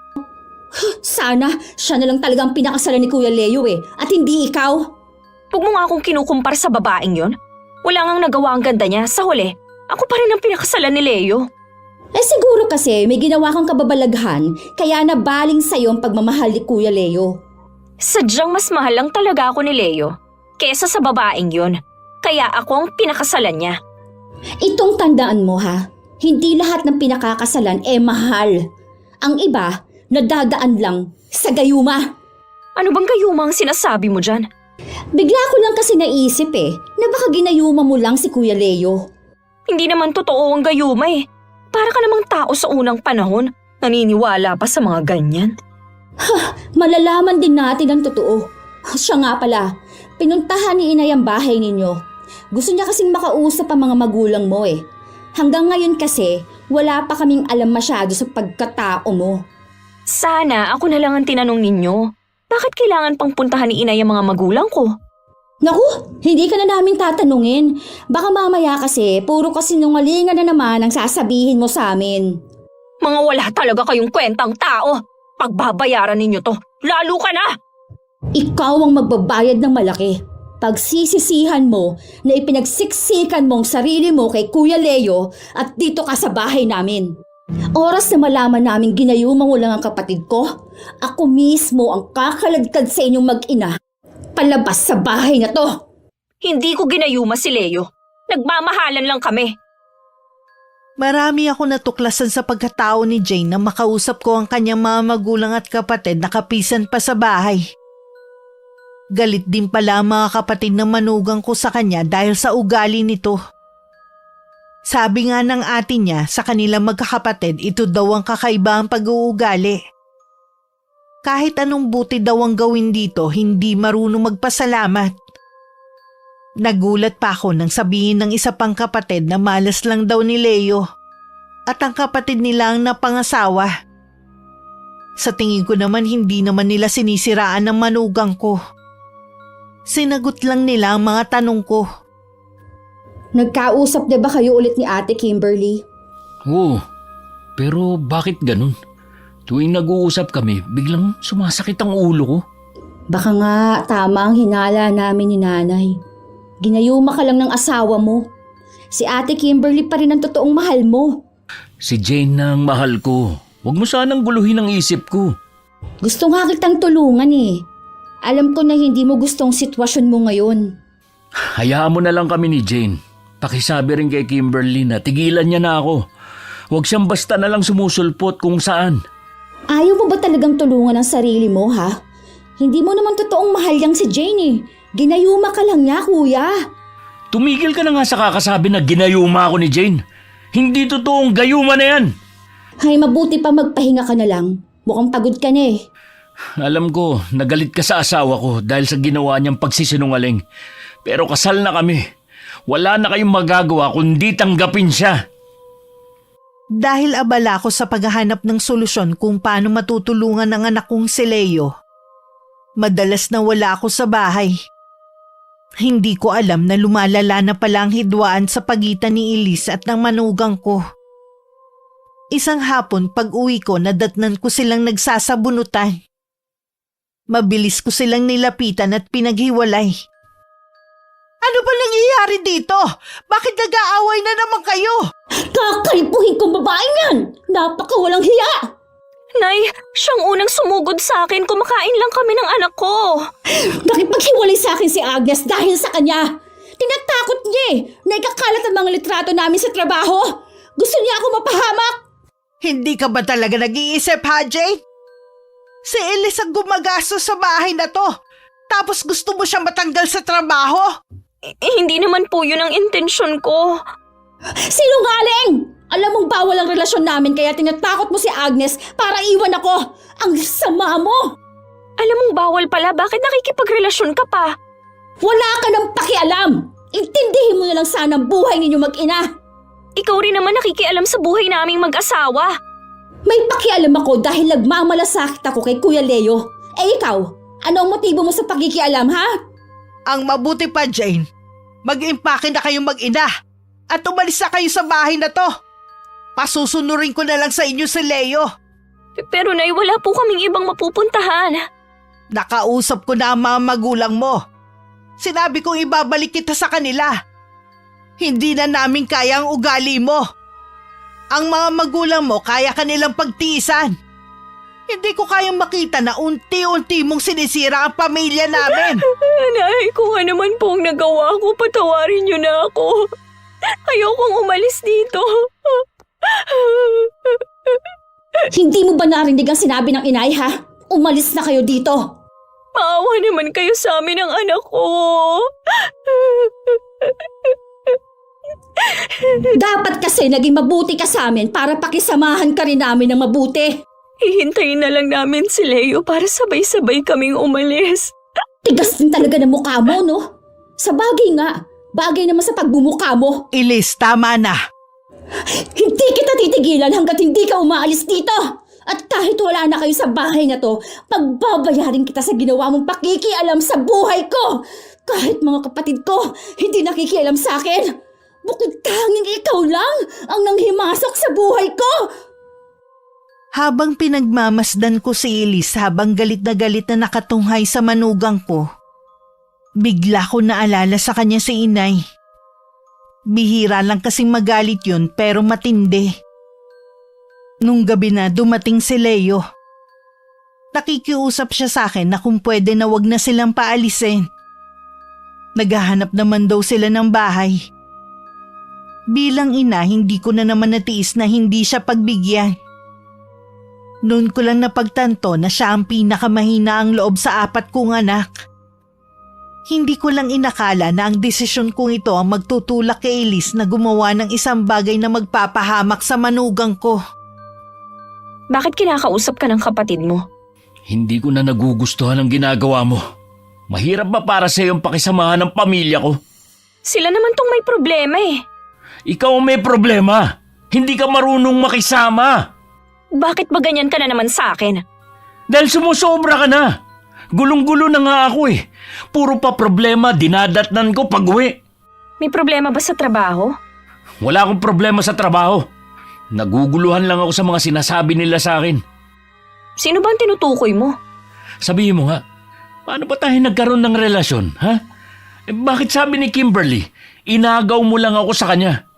D: Sana siya na lang talagang pinakasalan ni Kuya Leo at hindi ikaw.
A: Huwag mo nga akong kinukumpara sa babaeng yon. Wala ngang nagawa ang ganda niya. Sa huli, ako pa rin ang pinakasalan ni Leo.
D: Siguro kasi may ginawa kang kababalaghan kaya nabaling sa'yo ang pagmamahal ni Kuya Leo.
A: Sadyang mas mahal lang talaga ako ni Leo kesa sa babaeng yon. Kaya ako ang pinakasalan niya.
D: Itong tandaan mo ha, hindi lahat ng pinakakasalan mahal. Ang iba, nadadaan lang sa gayuma.
A: Ano bang gayuma ang sinasabi mo dyan?
D: Bigla ko lang kasi naisip na baka ginayuma mo lang si Kuya Leo.
A: Hindi naman totoo ang gayuma Para ka namang tao sa unang panahon, naniniwala pa sa mga ganyan.
D: Malalaman din natin ang totoo. Siya nga pala, pinuntahan ni Inay ang bahay ninyo. Gusto niya kasing makausap ang mga magulang mo Hanggang ngayon kasi, wala pa kaming alam masyado sa pagkatao mo.
A: Sana ako na lang ang tinanong ninyo. Bakit kailangan pang puntahan ni Inay ang mga magulang ko?
D: Naku, hindi ka na namin tatanungin. Baka mamaya kasi, puro kasinungalingan na naman ang sasabihin mo sa amin.
A: Mga wala talaga kayong kwentang tao. Pagbabayaran ninyo to, lalo ka na!
D: Ikaw ang magbabayad ng malaki. Pagsisisihan mo na ipinagsiksikan mong sarili mo kay Kuya Leo at dito ka sa bahay namin. Oras na malaman namin ginayuma mo lang ang kapatid ko, ako mismo ang kakaladkad sa inyong mag-ina. Palabas sa bahay na to!
A: Hindi ko ginayuma si Leo. Nagmamahalan lang kami.
C: Marami ako natuklasan sa pagkatao ni Jane na makausap ko ang kanyang mga magulang at kapatid na kapisan pa sa bahay. Galit din pala ang mga kapatid ng manugang ko sa kanya dahil sa ugali nito. Sabi nga ng ate niya sa kanilang magkakapatid, ito daw ang kakaiba ang pag-uugali. Kahit anong buti daw ang gawin dito, hindi marunong magpasalamat. Nagulat pa ako nang sabihin ng isa pang kapatid na malas lang daw ni Leo at ang kapatid nila ang napangasawa. Sa tingin ko naman hindi naman nila sinisiraan ng manugang ko. Sinagot lang nila ang mga tanong ko.
D: Nagkausap na ba kayo ulit ni Ate Kimberly?
B: Oo, pero bakit ganun? Tuwing nag-uusap kami, biglang sumasakit ang ulo ko.
D: Baka nga tama ang hinala namin ni Nanay. Ginayuma ka lang ng asawa mo. Si Ate Kimberly pa rin ang totoong mahal mo.
B: Si Jane na ang mahal ko. Huwag mo sanang guluhin ang isip ko.
D: Gusto nga kitang tulungan Alam ko na hindi mo gustong sitwasyon mo ngayon.
B: Hayaan mo na lang kami ni Jane. Pakisabi rin kay Kimberly na tigilan niya na ako. Huwag siyang basta na lang sumusulpot kung saan.
D: Ayaw mo ba talagang tulungan ang sarili mo, ha? Hindi mo naman totoong mahal yang si Jane Ginayuma ka lang niya, kuya.
B: Tumigil ka na nga sa kakasabi na ginayuma ako ni Jane. Hindi totoong gayuma na yan.
D: Ay, mabuti pa magpahinga ka na lang. Mukhang pagod ka na
B: Alam ko, nagalit ka sa asawa ko dahil sa ginawa niyang pagsisinungaling. Pero kasal na kami. Wala na kayong magagawa kundi tanggapin siya.
C: Dahil abala ako sa paghahanap ng solusyon kung paano matutulungan ang anak kong si Leo, madalas na wala ako sa bahay. Hindi ko alam na lumalala na pala ang hidwaan sa pagitan ni Elise at ng manugang ko. Isang hapon pag-uwi ko nadatnan ko silang nagsasabunutan. Mabilis ko silang nilapitan at pinaghiwalay. Ano ba nangyayari dito? Bakit nag-aaway na naman kayo?
D: Kakalipuhin kong babaeng yan! Napakawalang hiya!
A: Nay, siyang unang sumugod sa akin. Kumakain lang kami ng anak ko.
D: Nakipaghiwalay sa akin si Agnes dahil sa kanya. Tinatakot niya na ikakalat ang mga litrato namin sa trabaho. Gusto niya ako mapahamak.
C: Hindi ka ba talaga nag-iisip, ha, Jane? Si Elise ang gumagastos sa bahay na to. Tapos gusto mo siyang matanggal sa trabaho?
A: Hindi naman po yun ang intensyon ko.
D: Sinungaling! Alam mong bawal ang relasyon namin kaya tinatakot mo si Agnes para iwan ako. Ang sama mo!
A: Alam mong bawal pala, bakit nakikipagrelasyon ka pa?
D: Wala ka ng pakialam! Intindihin mo na lang sana ang buhay ninyo mag-ina.
A: Ikaw rin naman nakikialam sa buhay naming mag-asawa.
D: May pakialam ako dahil nagmamalasakit ako kay Kuya Leo. Ikaw, ano ang motibo mo sa pakikialam, ha?
C: Ang mabuti pa, Jane, mag-impake na kayong mag-ina. At umalis na kayo sa bahay na to. Pasusunurin ko na lang sa inyo si Leo.
A: Pero Nay, wala po kaming ibang mapupuntahan.
C: Nakausap ko na ang mga magulang mo. Sinabi kong ibabalik kita sa kanila. Hindi na namin kaya ang ugali mo. Ang mga magulang mo kaya kanilang pagtiisan. Hindi ko kayang makita na unti-unti mong sinisira ang pamilya namin.
A: Nay, kung ano man pong nagawa ko, patawarin niyo na ako. Ayokong umalis dito.
D: Hindi mo ba narinig ang sinabi ng inay, ha? Umalis na kayo dito.
A: Maawa naman kayo sa amin ng anak ko.
D: Dapat kasi naging mabuti ka sa amin para pakisamahan ka rin namin ng mabuti.
A: Hihintayin na lang namin si Leo para sabay-sabay kaming umalis.
D: Tigas din talaga ng mukha mo, no? Sa bagay nga, bagay naman sa pagbumukha mo.
C: Elise, tama na.
D: Hindi kita titigilan hanggat hindi ka umaalis dito. At kahit wala na kayo sa bahay na to, pagbabayarin kita sa ginawa mong pakikialam sa buhay ko. Kahit mga kapatid ko, hindi nakikialam sa akin. Bukod tanging ikaw lang ang nanghimasok sa buhay ko.
C: Habang pinagmamasdan ko si Elise habang galit na nakatunghay sa manugang ko, bigla ko naalala sa kanya si inay. Bihira lang kasing magalit yun pero matindi. Nung gabi na dumating si Leo. Nakikiusap siya sa akin na kung pwede na wag na silang paalisin. Naghahanap naman daw sila ng bahay. Bilang ina, hindi ko na naman natiis na hindi siya pagbigyan. Noon ko lang napagtanto na siya ang pinakamahina ang loob sa 4 kong anak. Hindi ko lang inakala na ang desisyon kong ito ang magtutulak kay Elise na gumawa ng isang bagay na magpapahamak sa manugang ko.
A: Bakit kinakausap ka ng kapatid mo?
B: Hindi ko na nagugustuhan ang ginagawa mo. Mahirap ba para sa iyong pakisamahan ng pamilya ko?
A: Sila naman tong may problema eh.
B: Ikaw ang may problema. Hindi ka marunong makisama.
A: Bakit ba ganyan ka na naman sa akin?
B: Dahil sumusobra ka na. Gulong-gulo na nga ako eh. Puro pa problema dinadatnan ko pag-uwi.
A: May problema ba sa trabaho?
B: Wala akong problema sa trabaho. Naguguluhan lang ako sa mga sinasabi nila sa akin.
A: Sino ba ang tinutukoy mo?
B: Sabihin mo nga, paano ba tayo nagkaroon ng relasyon, ha? Bakit sabi ni Kimberly, inagaw mo lang ako sa kanya?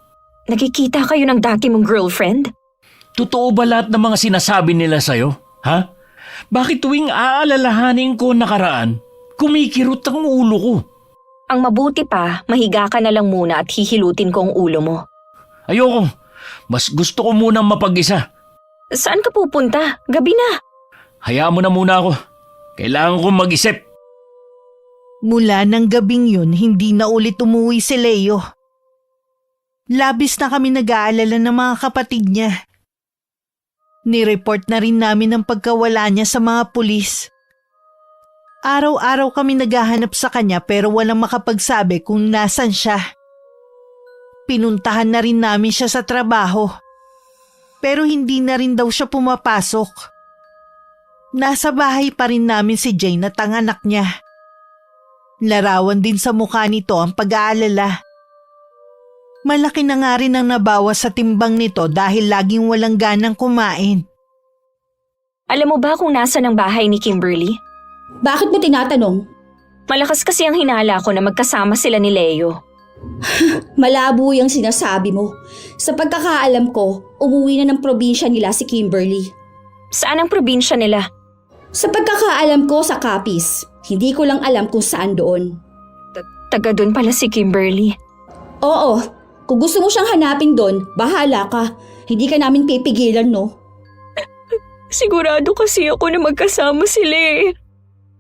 A: Nakikita kayo ng dati mong girlfriend?
B: Totoo ba lahat ng mga sinasabi nila sa'yo, ha? Bakit tuwing aalalahanin ko nakaraan, kumikirot ang ulo ko?
A: Ang mabuti pa, mahiga ka na lang muna at hihilutin ko ang ulo mo.
B: Ayoko. Mas gusto ko munang mapag-isa.
A: Saan ka pupunta? Gabi na.
B: Hayaan mo na muna ako. Kailangan kong mag-isip.
C: Mula ng gabing yun, hindi na ulit umuwi si Leo. Labis na kami nag-aalala ng mga kapatid niya. Nireport na rin namin ang pagkawala niya sa mga pulis. Araw-araw kami naghahanap sa kanya pero walang makapagsabi kung nasan siya. Pinuntahan na rin namin siya sa trabaho. Pero hindi na rin daw siya pumapasok. Nasa bahay pa rin namin si Jane at ang anak niya. Larawan din sa mukha nito ang pag-aalala. Malaki na nga rin ang nabawas sa timbang nito dahil laging walang ganang kumain.
A: Alam mo ba kung nasa ng bahay ni Kimberly?
D: Bakit mo tinatanong?
A: Malakas kasi ang hinala ko na magkasama sila ni Leo.
D: Malabo yung sinasabi mo. Sa pagkakaalam ko, umuwi na ng probinsya nila si Kimberly.
A: Saan ang probinsya nila?
D: Sa pagkakaalam ko sa Capiz. Hindi ko lang alam kung saan doon.
A: Taga doon pala si Kimberly.
D: Oo, kung gusto mo siyang hanapin doon, bahala ka. Hindi ka namin pipigilan, no?
A: Sigurado kasi ako na magkasama sila eh.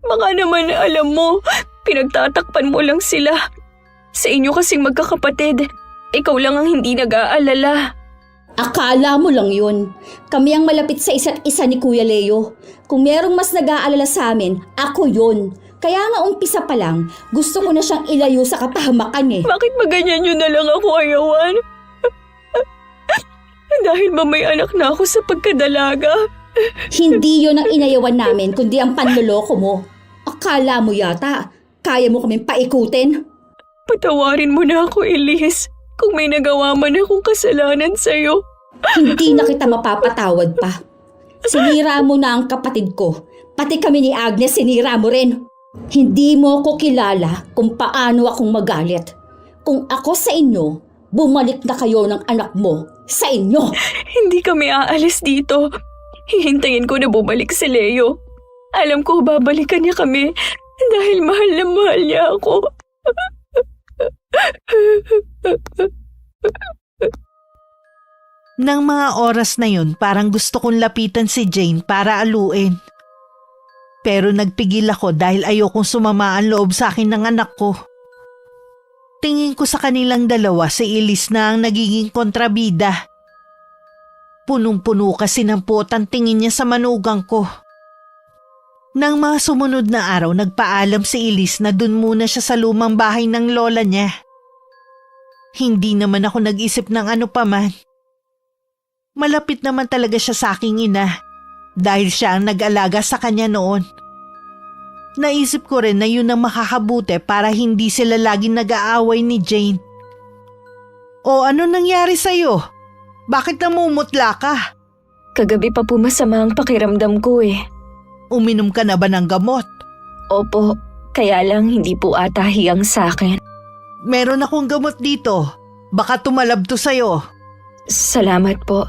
A: Baka naman alam mo, pinagtatakpan mo lang sila. Sa inyo kasing magkakapatid, ikaw lang ang hindi nag-aalala.
D: Akala mo lang yun. Kami ang malapit sa isa't isa ni Kuya Leo. Kung merong mas nag-aalala sa amin, ako yun. Kaya nga umpisa pa lang, gusto ko na siyang ilayo sa kapahamakan eh.
A: Bakit ba ganyan yun na lang ako, Ayawan? Dahil ba may anak na ako sa pagkadalaga?
D: Hindi yun ang inayawan namin, kundi ang panloloko mo. Akala mo yata, kaya mo kaming paikutin?
A: Patawarin mo na ako, Elise. Kung may nagawa man akong kasalanan sa'yo,
D: Hindi na kita mapapatawad pa. Sinira mo na ang kapatid ko. Pati kami ni Agnes sinira mo rin. Hindi mo ko kilala kung paano akong magalit. Kung ako sa inyo, bumalik na kayo ng anak mo sa inyo.
A: hindi kami aalis dito. Hihintayin ko na bumalik si Leo. Alam ko babalikan niya kami dahil mahal na mahal niya ako.
C: Nang mga oras na yun, parang gusto kong lapitan si Jane para aluin. Pero nagpigil ako dahil ayokong sumama ang loob sa akin ng anak ko. Tingin ko sa kanilang dalawa, si Elise na ang nagiging kontrabida. Punong-puno kasi ng puot ang tingin niya sa manugang ko. Nang mga sumunod na araw, nagpaalam si Elise na dun muna siya sa lumang bahay ng lola niya. Hindi naman ako nag-isip ng ano paman. Malapit naman talaga siya sa aking ina dahil siya ang nag-alaga sa kanya noon. Naisip ko rin na yun ang makakabuti para hindi sila laging nag-aaway ni Jane. O ano nangyari sa'yo? Bakit namumutla ka?
A: Kagabi pa po masama ang pakiramdam ko eh.
C: Uminom ka na ba ng gamot?
A: Opo, kaya lang hindi po ata hiyang sa akin.
C: Meron akong gamot dito. Baka tumalab to sa'yo.
A: Salamat po.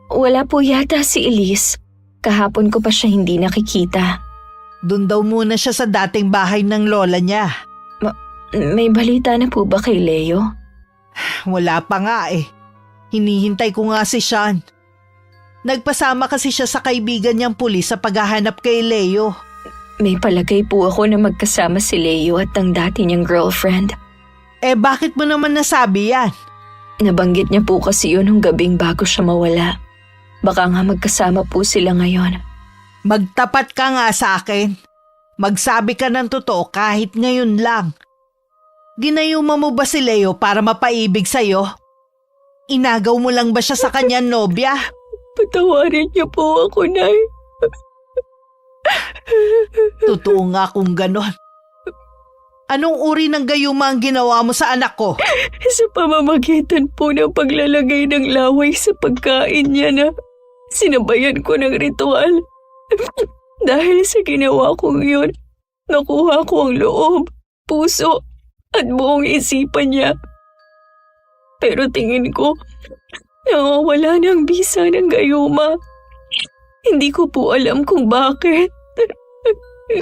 A: Wala po yata si Elise. Kahapon ko pa siya hindi nakikita.
C: Doon daw muna siya sa dating bahay ng lola niya.
A: May balita na po ba kay Leo?
C: Wala pa nga eh. Hinihintay ko nga si Sean. Nagpasama kasi siya sa kaibigan niyang pulis sa paghahanap kay Leo.
A: May palagay po ako na magkasama si Leo at ang dati niyang girlfriend.
C: Eh bakit mo naman nasabi yan?
A: Nabanggit niya po kasi yun nung gabing bago siya mawala. Baka nga magkasama po sila ngayon.
C: Magtapat ka nga sa akin. Magsabi ka ng totoo kahit ngayon lang. Ginayuma mo ba si Leo para mapaibig sa'yo? Inagaw mo lang ba siya sa kanyang nobya?
A: Patawarin niyo po ako, Nay.
C: Totoo nga kung ganon. Anong uri ng gayuma ang ginawa mo sa anak ko?
A: Sa pamamagitan po ng paglalagay ng laway sa pagkain niya na sinabayan ko ng ritual. Dahil sa ginawa kong yun, nakuha ko ang loob, puso at buong isipan niya. Pero tingin ko, nawawala na ang bisa ng gayuma. Hindi ko po alam kung bakit.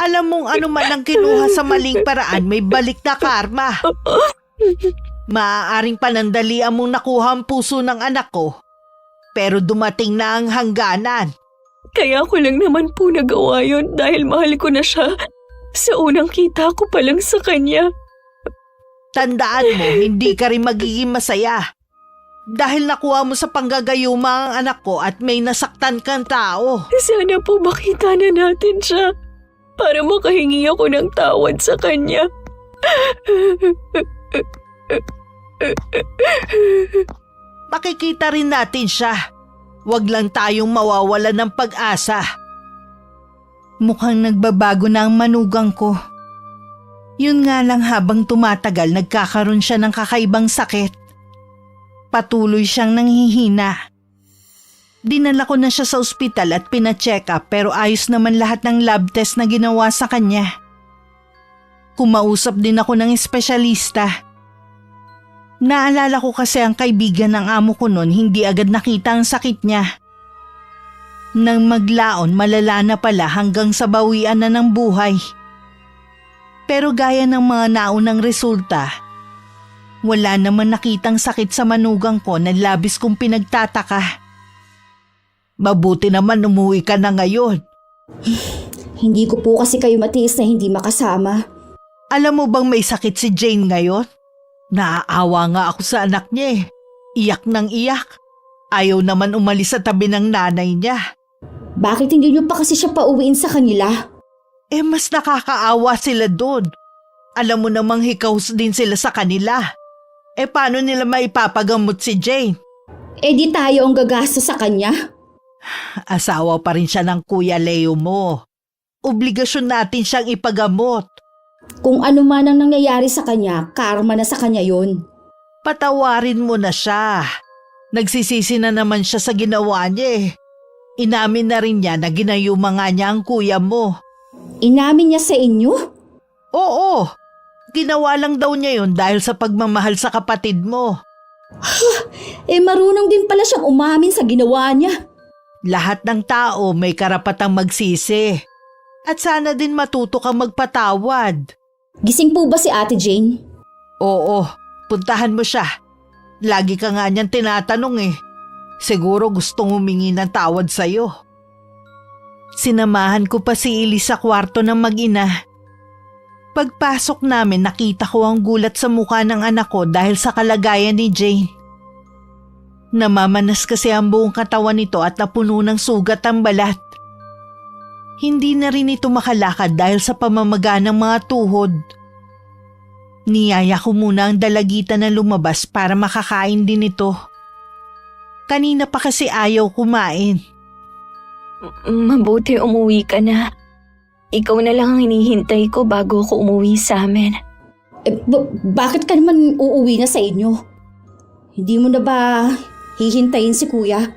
C: Alam mong ano man ang kinuha sa maling paraan, may balik na karma. Maaaring panandalian mong nakuha ang puso ng anak ko. Pero dumating na ang hangganan.
A: Kaya ko lang naman po nagawa yun dahil mahal ko na siya. Sa unang kita ko pa lang sa kanya.
C: Tandaan mo, hindi ka rin magiging masaya. Dahil nakuha mo sa panggagayuma ang anak ko at may nasaktan kang tao.
A: Sana po makita na natin siya para makahingi ako ng tawad sa kanya.
C: Makikita rin natin siya. Huwag lang tayong mawawala ng pag-asa. Mukhang nagbabago na ang manugang ko. Yun nga lang habang tumatagal nagkakaroon siya ng kakaibang sakit. Patuloy siyang nanghihina. Dinala ko na siya sa ospital at pina-check up pero ayos naman lahat ng lab test na ginawa sa kanya. Kumausap din ako ng espesyalista. Naalala ko kasi ang kaibigan ng amo ko noon hindi agad nakita ang sakit niya. Nang maglaon malala na pala hanggang sa bawian na ng buhay. Pero gaya ng mga naunang resulta, wala naman nakitang sakit sa manugang ko na labis kong pinagtataka. Mabuti naman umuwi ka na ngayon.
D: Hindi ko po kasi kayo matiis na hindi makasama.
C: Alam mo bang may sakit si Jane ngayon? Naaawa nga ako sa anak niya eh. Iyak ng iyak. Ayaw naman umalis sa tabi ng nanay niya.
D: Bakit hindi niyo pa kasi siya pauwiin sa kanila?
C: Eh mas nakakaawa sila doon. Alam mo namang hikaws din sila sa kanila. Eh paano nila maipapagamot si Jane?
D: Eh di tayo ang gagasto sa kanya.
C: Asawa pa rin siya ng Kuya Leo mo. Obligasyon natin siyang ipagamot.
D: Kung ano man ang nangyayari sa kanya, karma na sa kanya yun.
C: Patawarin mo na siya. Nagsisisi na naman siya sa ginawa niya eh. Inamin na rin niya na ginayuma nga niya ang kuya mo.
D: Inamin niya sa inyo?
C: Oo, ginawa lang daw niya yun dahil sa pagmamahal sa kapatid mo.
D: Marunong din pala siyang umamin sa ginawa niya.
C: Lahat ng tao may karapatang magsisi. At sana din matuto kang magpatawad.
D: Gising po ba si Ate Jane?
C: Oo, puntahan mo siya. Lagi ka nga niyan tinatanong eh. Siguro gustong humingi ng tawad sa'yo. Sinamahan ko pa si Elise sa kwarto ng mag-ina. Pagpasok namin nakita ko ang gulat sa mukha ng anak ko dahil sa kalagayan ni Jane. Namamanas kasi ang buong katawan nito at napuno ng sugat ang balat. Hindi na rin ito makalakad dahil sa pamamaga ng mga tuhod. Niyaya ko muna ang dalagitan na lumabas para makakain din ito. Kanina pa kasi ayaw kumain.
A: Mabuti umuwi ka na. Ikaw na lang ang hinihintay ko bago ako umuwi sa amin.
D: Bakit ka naman uuwi na sa inyo? Hindi mo na ba hihintayin si kuya?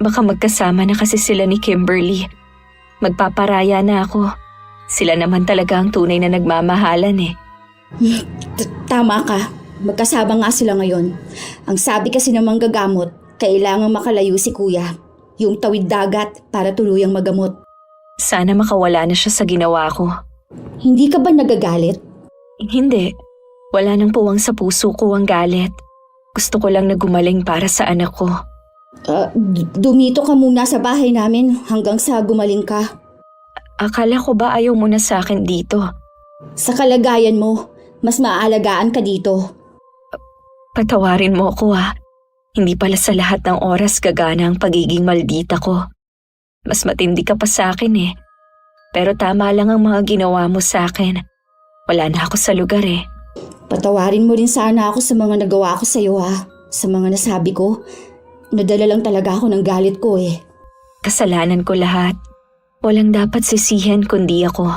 A: Baka magkasama na kasi sila ni Kimberly. Magpaparaya na ako. Sila naman talaga ang tunay na nagmamahalan eh.
D: Tama ka. Magkasama nga sila ngayon. Ang sabi kasi ng manggagamot, kailangang makalayo si kuya. Yung tawid dagat para tuluyang magamot.
A: Sana makawala na siya sa ginawa ko.
D: Hindi ka ba nagagalit?
A: Hindi. Wala nang puwang sa puso ko ang galit. Gusto ko lang na gumaling para sa anak ko.
D: Dumito ka muna sa bahay namin hanggang sa gumaling ka.
A: Akala ko ba ayaw mo na sa akin dito?
D: Sa kalagayan mo, mas maaalagaan ka dito.
A: Patawarin mo ako ha. Hindi pala sa lahat ng oras gagana ang pagiging maldita ko. Mas matindi ka pa sa akin eh. Pero tama lang ang mga ginawa mo sa akin. Wala na ako sa lugar eh.
D: Patawarin mo rin sana ako sa mga nagawa ko sa iyo ha. Sa mga nasabi ko. Nadala lang talaga ako ng galit ko eh.
A: Kasalanan ko lahat. Walang dapat sisihin kundi ako.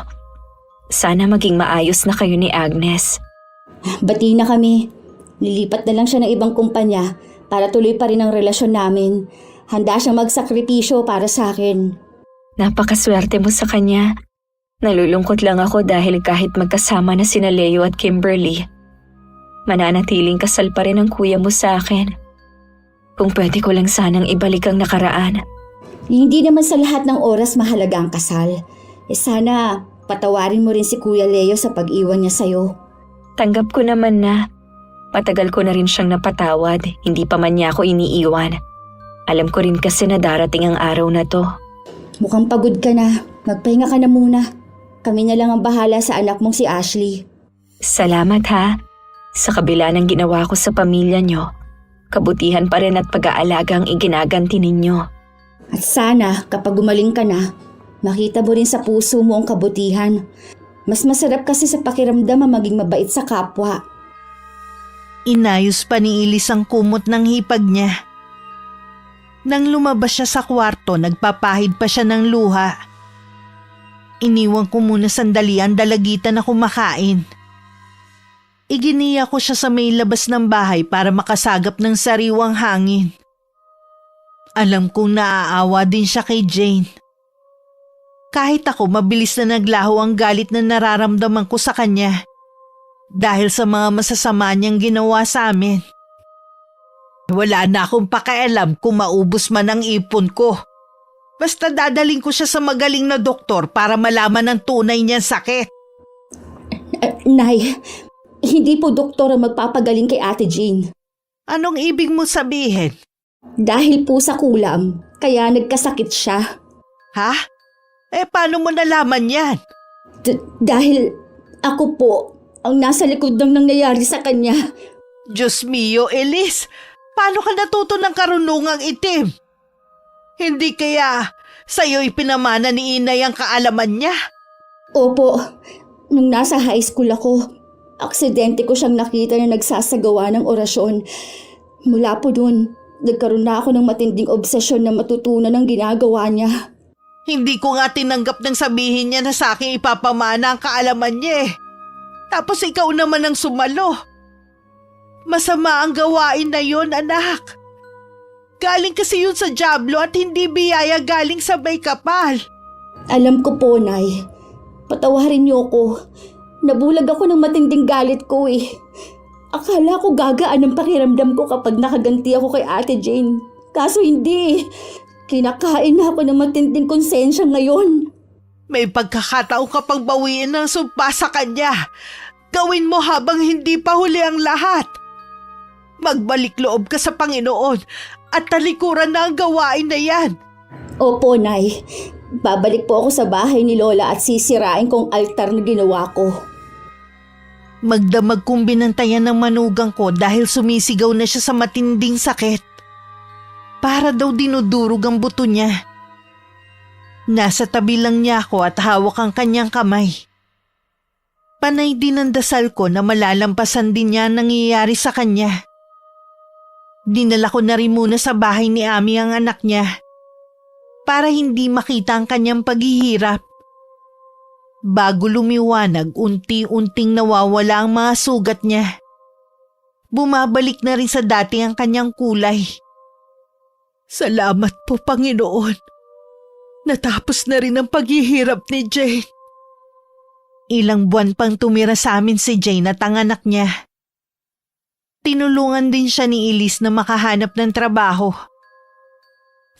A: Sana maging maayos na kayo ni Agnes.
D: Bati na kami. Lilipat na lang siya ng ibang kumpanya para tuloy pa rin ang relasyon namin. Handa siyang magsakripisyo para sa akin.
A: Napakaswerte mo sa kanya. Nalulungkot lang ako dahil kahit magkasama na sina Leo at Kimberly, mananatiling kasal pa rin ang kuya mo sa akin. Kung pwede ko lang sanang ibalik ang nakaraan.
D: Hindi naman sa lahat ng oras mahalaga ang kasal. Sana patawarin mo rin si Kuya Leo sa pag-iwan niya sa'yo.
A: Tanggap ko naman na. Matagal ko na rin siyang napatawad, hindi pa man niya ako iniiwan. Alam ko rin kasi na darating ang araw na to.
D: Mukhang pagod ka na. Magpahinga ka na muna. Kami na lang ang bahala sa anak mong si Ashley.
A: Salamat ha. Sa kabila ng ginawa ko sa pamilya niyo, kabutihan pa rin at pag-aalaga ang iginaganti ninyo.
D: At sana kapag gumaling ka na, makita mo rin sa puso mo ang kabutihan. Mas masarap kasi sa pakiramdam ang maging mabait sa kapwa.
C: Inayos pa ni Elise ang kumot ng hipag niya. Nang lumabas siya sa kwarto, nagpapahid pa siya ng luha. Iniwan ko muna sandali ang dalagitan na kumakain. Iginiya ko siya sa may labas ng bahay para makasagap ng sariwang hangin. Alam kong naaawa din siya kay Jane. Kahit ako, mabilis na naglaho ang galit na nararamdaman ko sa kanya dahil sa mga masasama niyang ginawa sa amin. Wala na akong pakialam kung maubos man ang ipon ko. Basta dadaling ko siya sa magaling na doktor para malaman ang tunay niyang sakit.
D: Nay, hindi po doktor ang magpapagaling kay Ate Jane.
C: Anong ibig mo sabihin?
D: Dahil po sa kulam, kaya nagkasakit siya.
C: Ha? Paano mo nalaman yan?
D: Dahil ako po ang nasa likod ng nangyayari sa kanya.
C: Diyos mio, Elise, paano ka natuto ng karunungang itim? Hindi kaya sa'yo ipinamana ni Inay ang kaalaman niya?
D: Opo, nung nasa high school ako, aksidente ko siyang nakita na nagsasagawa ng orasyon. Mula po dun, nagkaroon na ako ng matinding obsesyon na matutunan ang ginagawa niya.
C: Hindi ko nga tinanggap ng sabihin niya na sa akin ipapamana ang kaalaman niya eh. Tapos ikaw naman ang sumalo. Masama ang gawain na yon, anak. Galing kasi yun sa dyablo at hindi biyaya galing sa may kapal.
D: Alam ko po, Nay. Patawarin niyo ako. Nabulag ako ng matinding galit ko eh. Akala ko gagaan ang pakiramdam ko kapag nakaganti ako kay Ate Jane. Kaso hindi. Kinakain na ako ng matinding konsensya ngayon.
C: May pagkakataon ka pang bawiin ng sumpa sa kanya. Gawin mo habang hindi pa huli ang lahat. Magbalik loob ka sa Panginoon at talikuran na ang gawain na yan.
D: Opo, Nay. Babalik po ako sa bahay ni Lola at sisirain kong altar na ginawa ko.
C: Magdamag kong binantayan ng manugang ko dahil sumisigaw na siya sa matinding sakit. Para daw dinudurog ang buto niya. Nasa tabi lang niya ako at hawak ang kanyang kamay. Panay din ang dasal ko na malalampasan din niya ang nangyayari sa kanya. Dinala ko na rin muna sa bahay ni Ami ang anak niya para hindi makita ang kanyang paghihirap. Bago lumiwanag, unti-unting nawawala ang mga sugat niya. Bumabalik na rin sa dati ang kanyang kulay. Salamat po, Panginoon. Natapos na rin ang paghihirap ni Jane. Ilang buwan pang tumira sa amin si Jane at ang anak niya. Tinulungan din siya ni Elise na makahanap ng trabaho.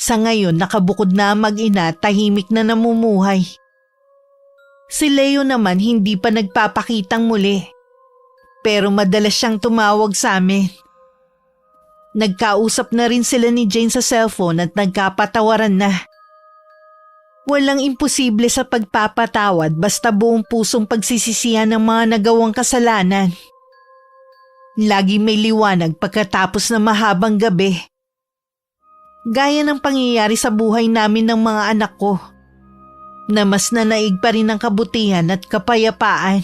C: Sa ngayon, nakabukod na ang mag-ina at tahimik na namumuhay. Si Leo naman hindi pa nagpapakitang muli. Pero madalas siyang tumawag sa amin. Nagkausap na rin sila ni Jane sa cellphone at nagkapatawaran na. Walang imposible sa pagpapatawad basta buong pusong pagsisisihan ng mga nagawang kasalanan. Lagi may liwanag pagkatapos ng mahabang gabi. Gaya ng pangyayari sa buhay namin ng mga anak ko, na mas nanaig pa rin ang kabutihan at kapayapaan.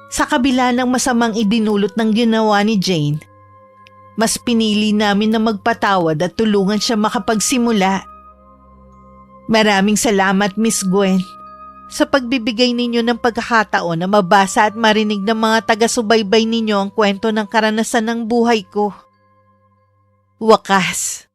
C: Sa kabila ng masamang idinulot ng ginawa ni Jane, mas pinili namin na magpatawad at tulungan siya makapagsimula. Maraming salamat, Miss Gwen, sa pagbibigay ninyo ng pagkakataon na mabasa at marinig ng mga taga-subaybay ninyo ang kwento ng karanasan ng buhay ko. Wakas,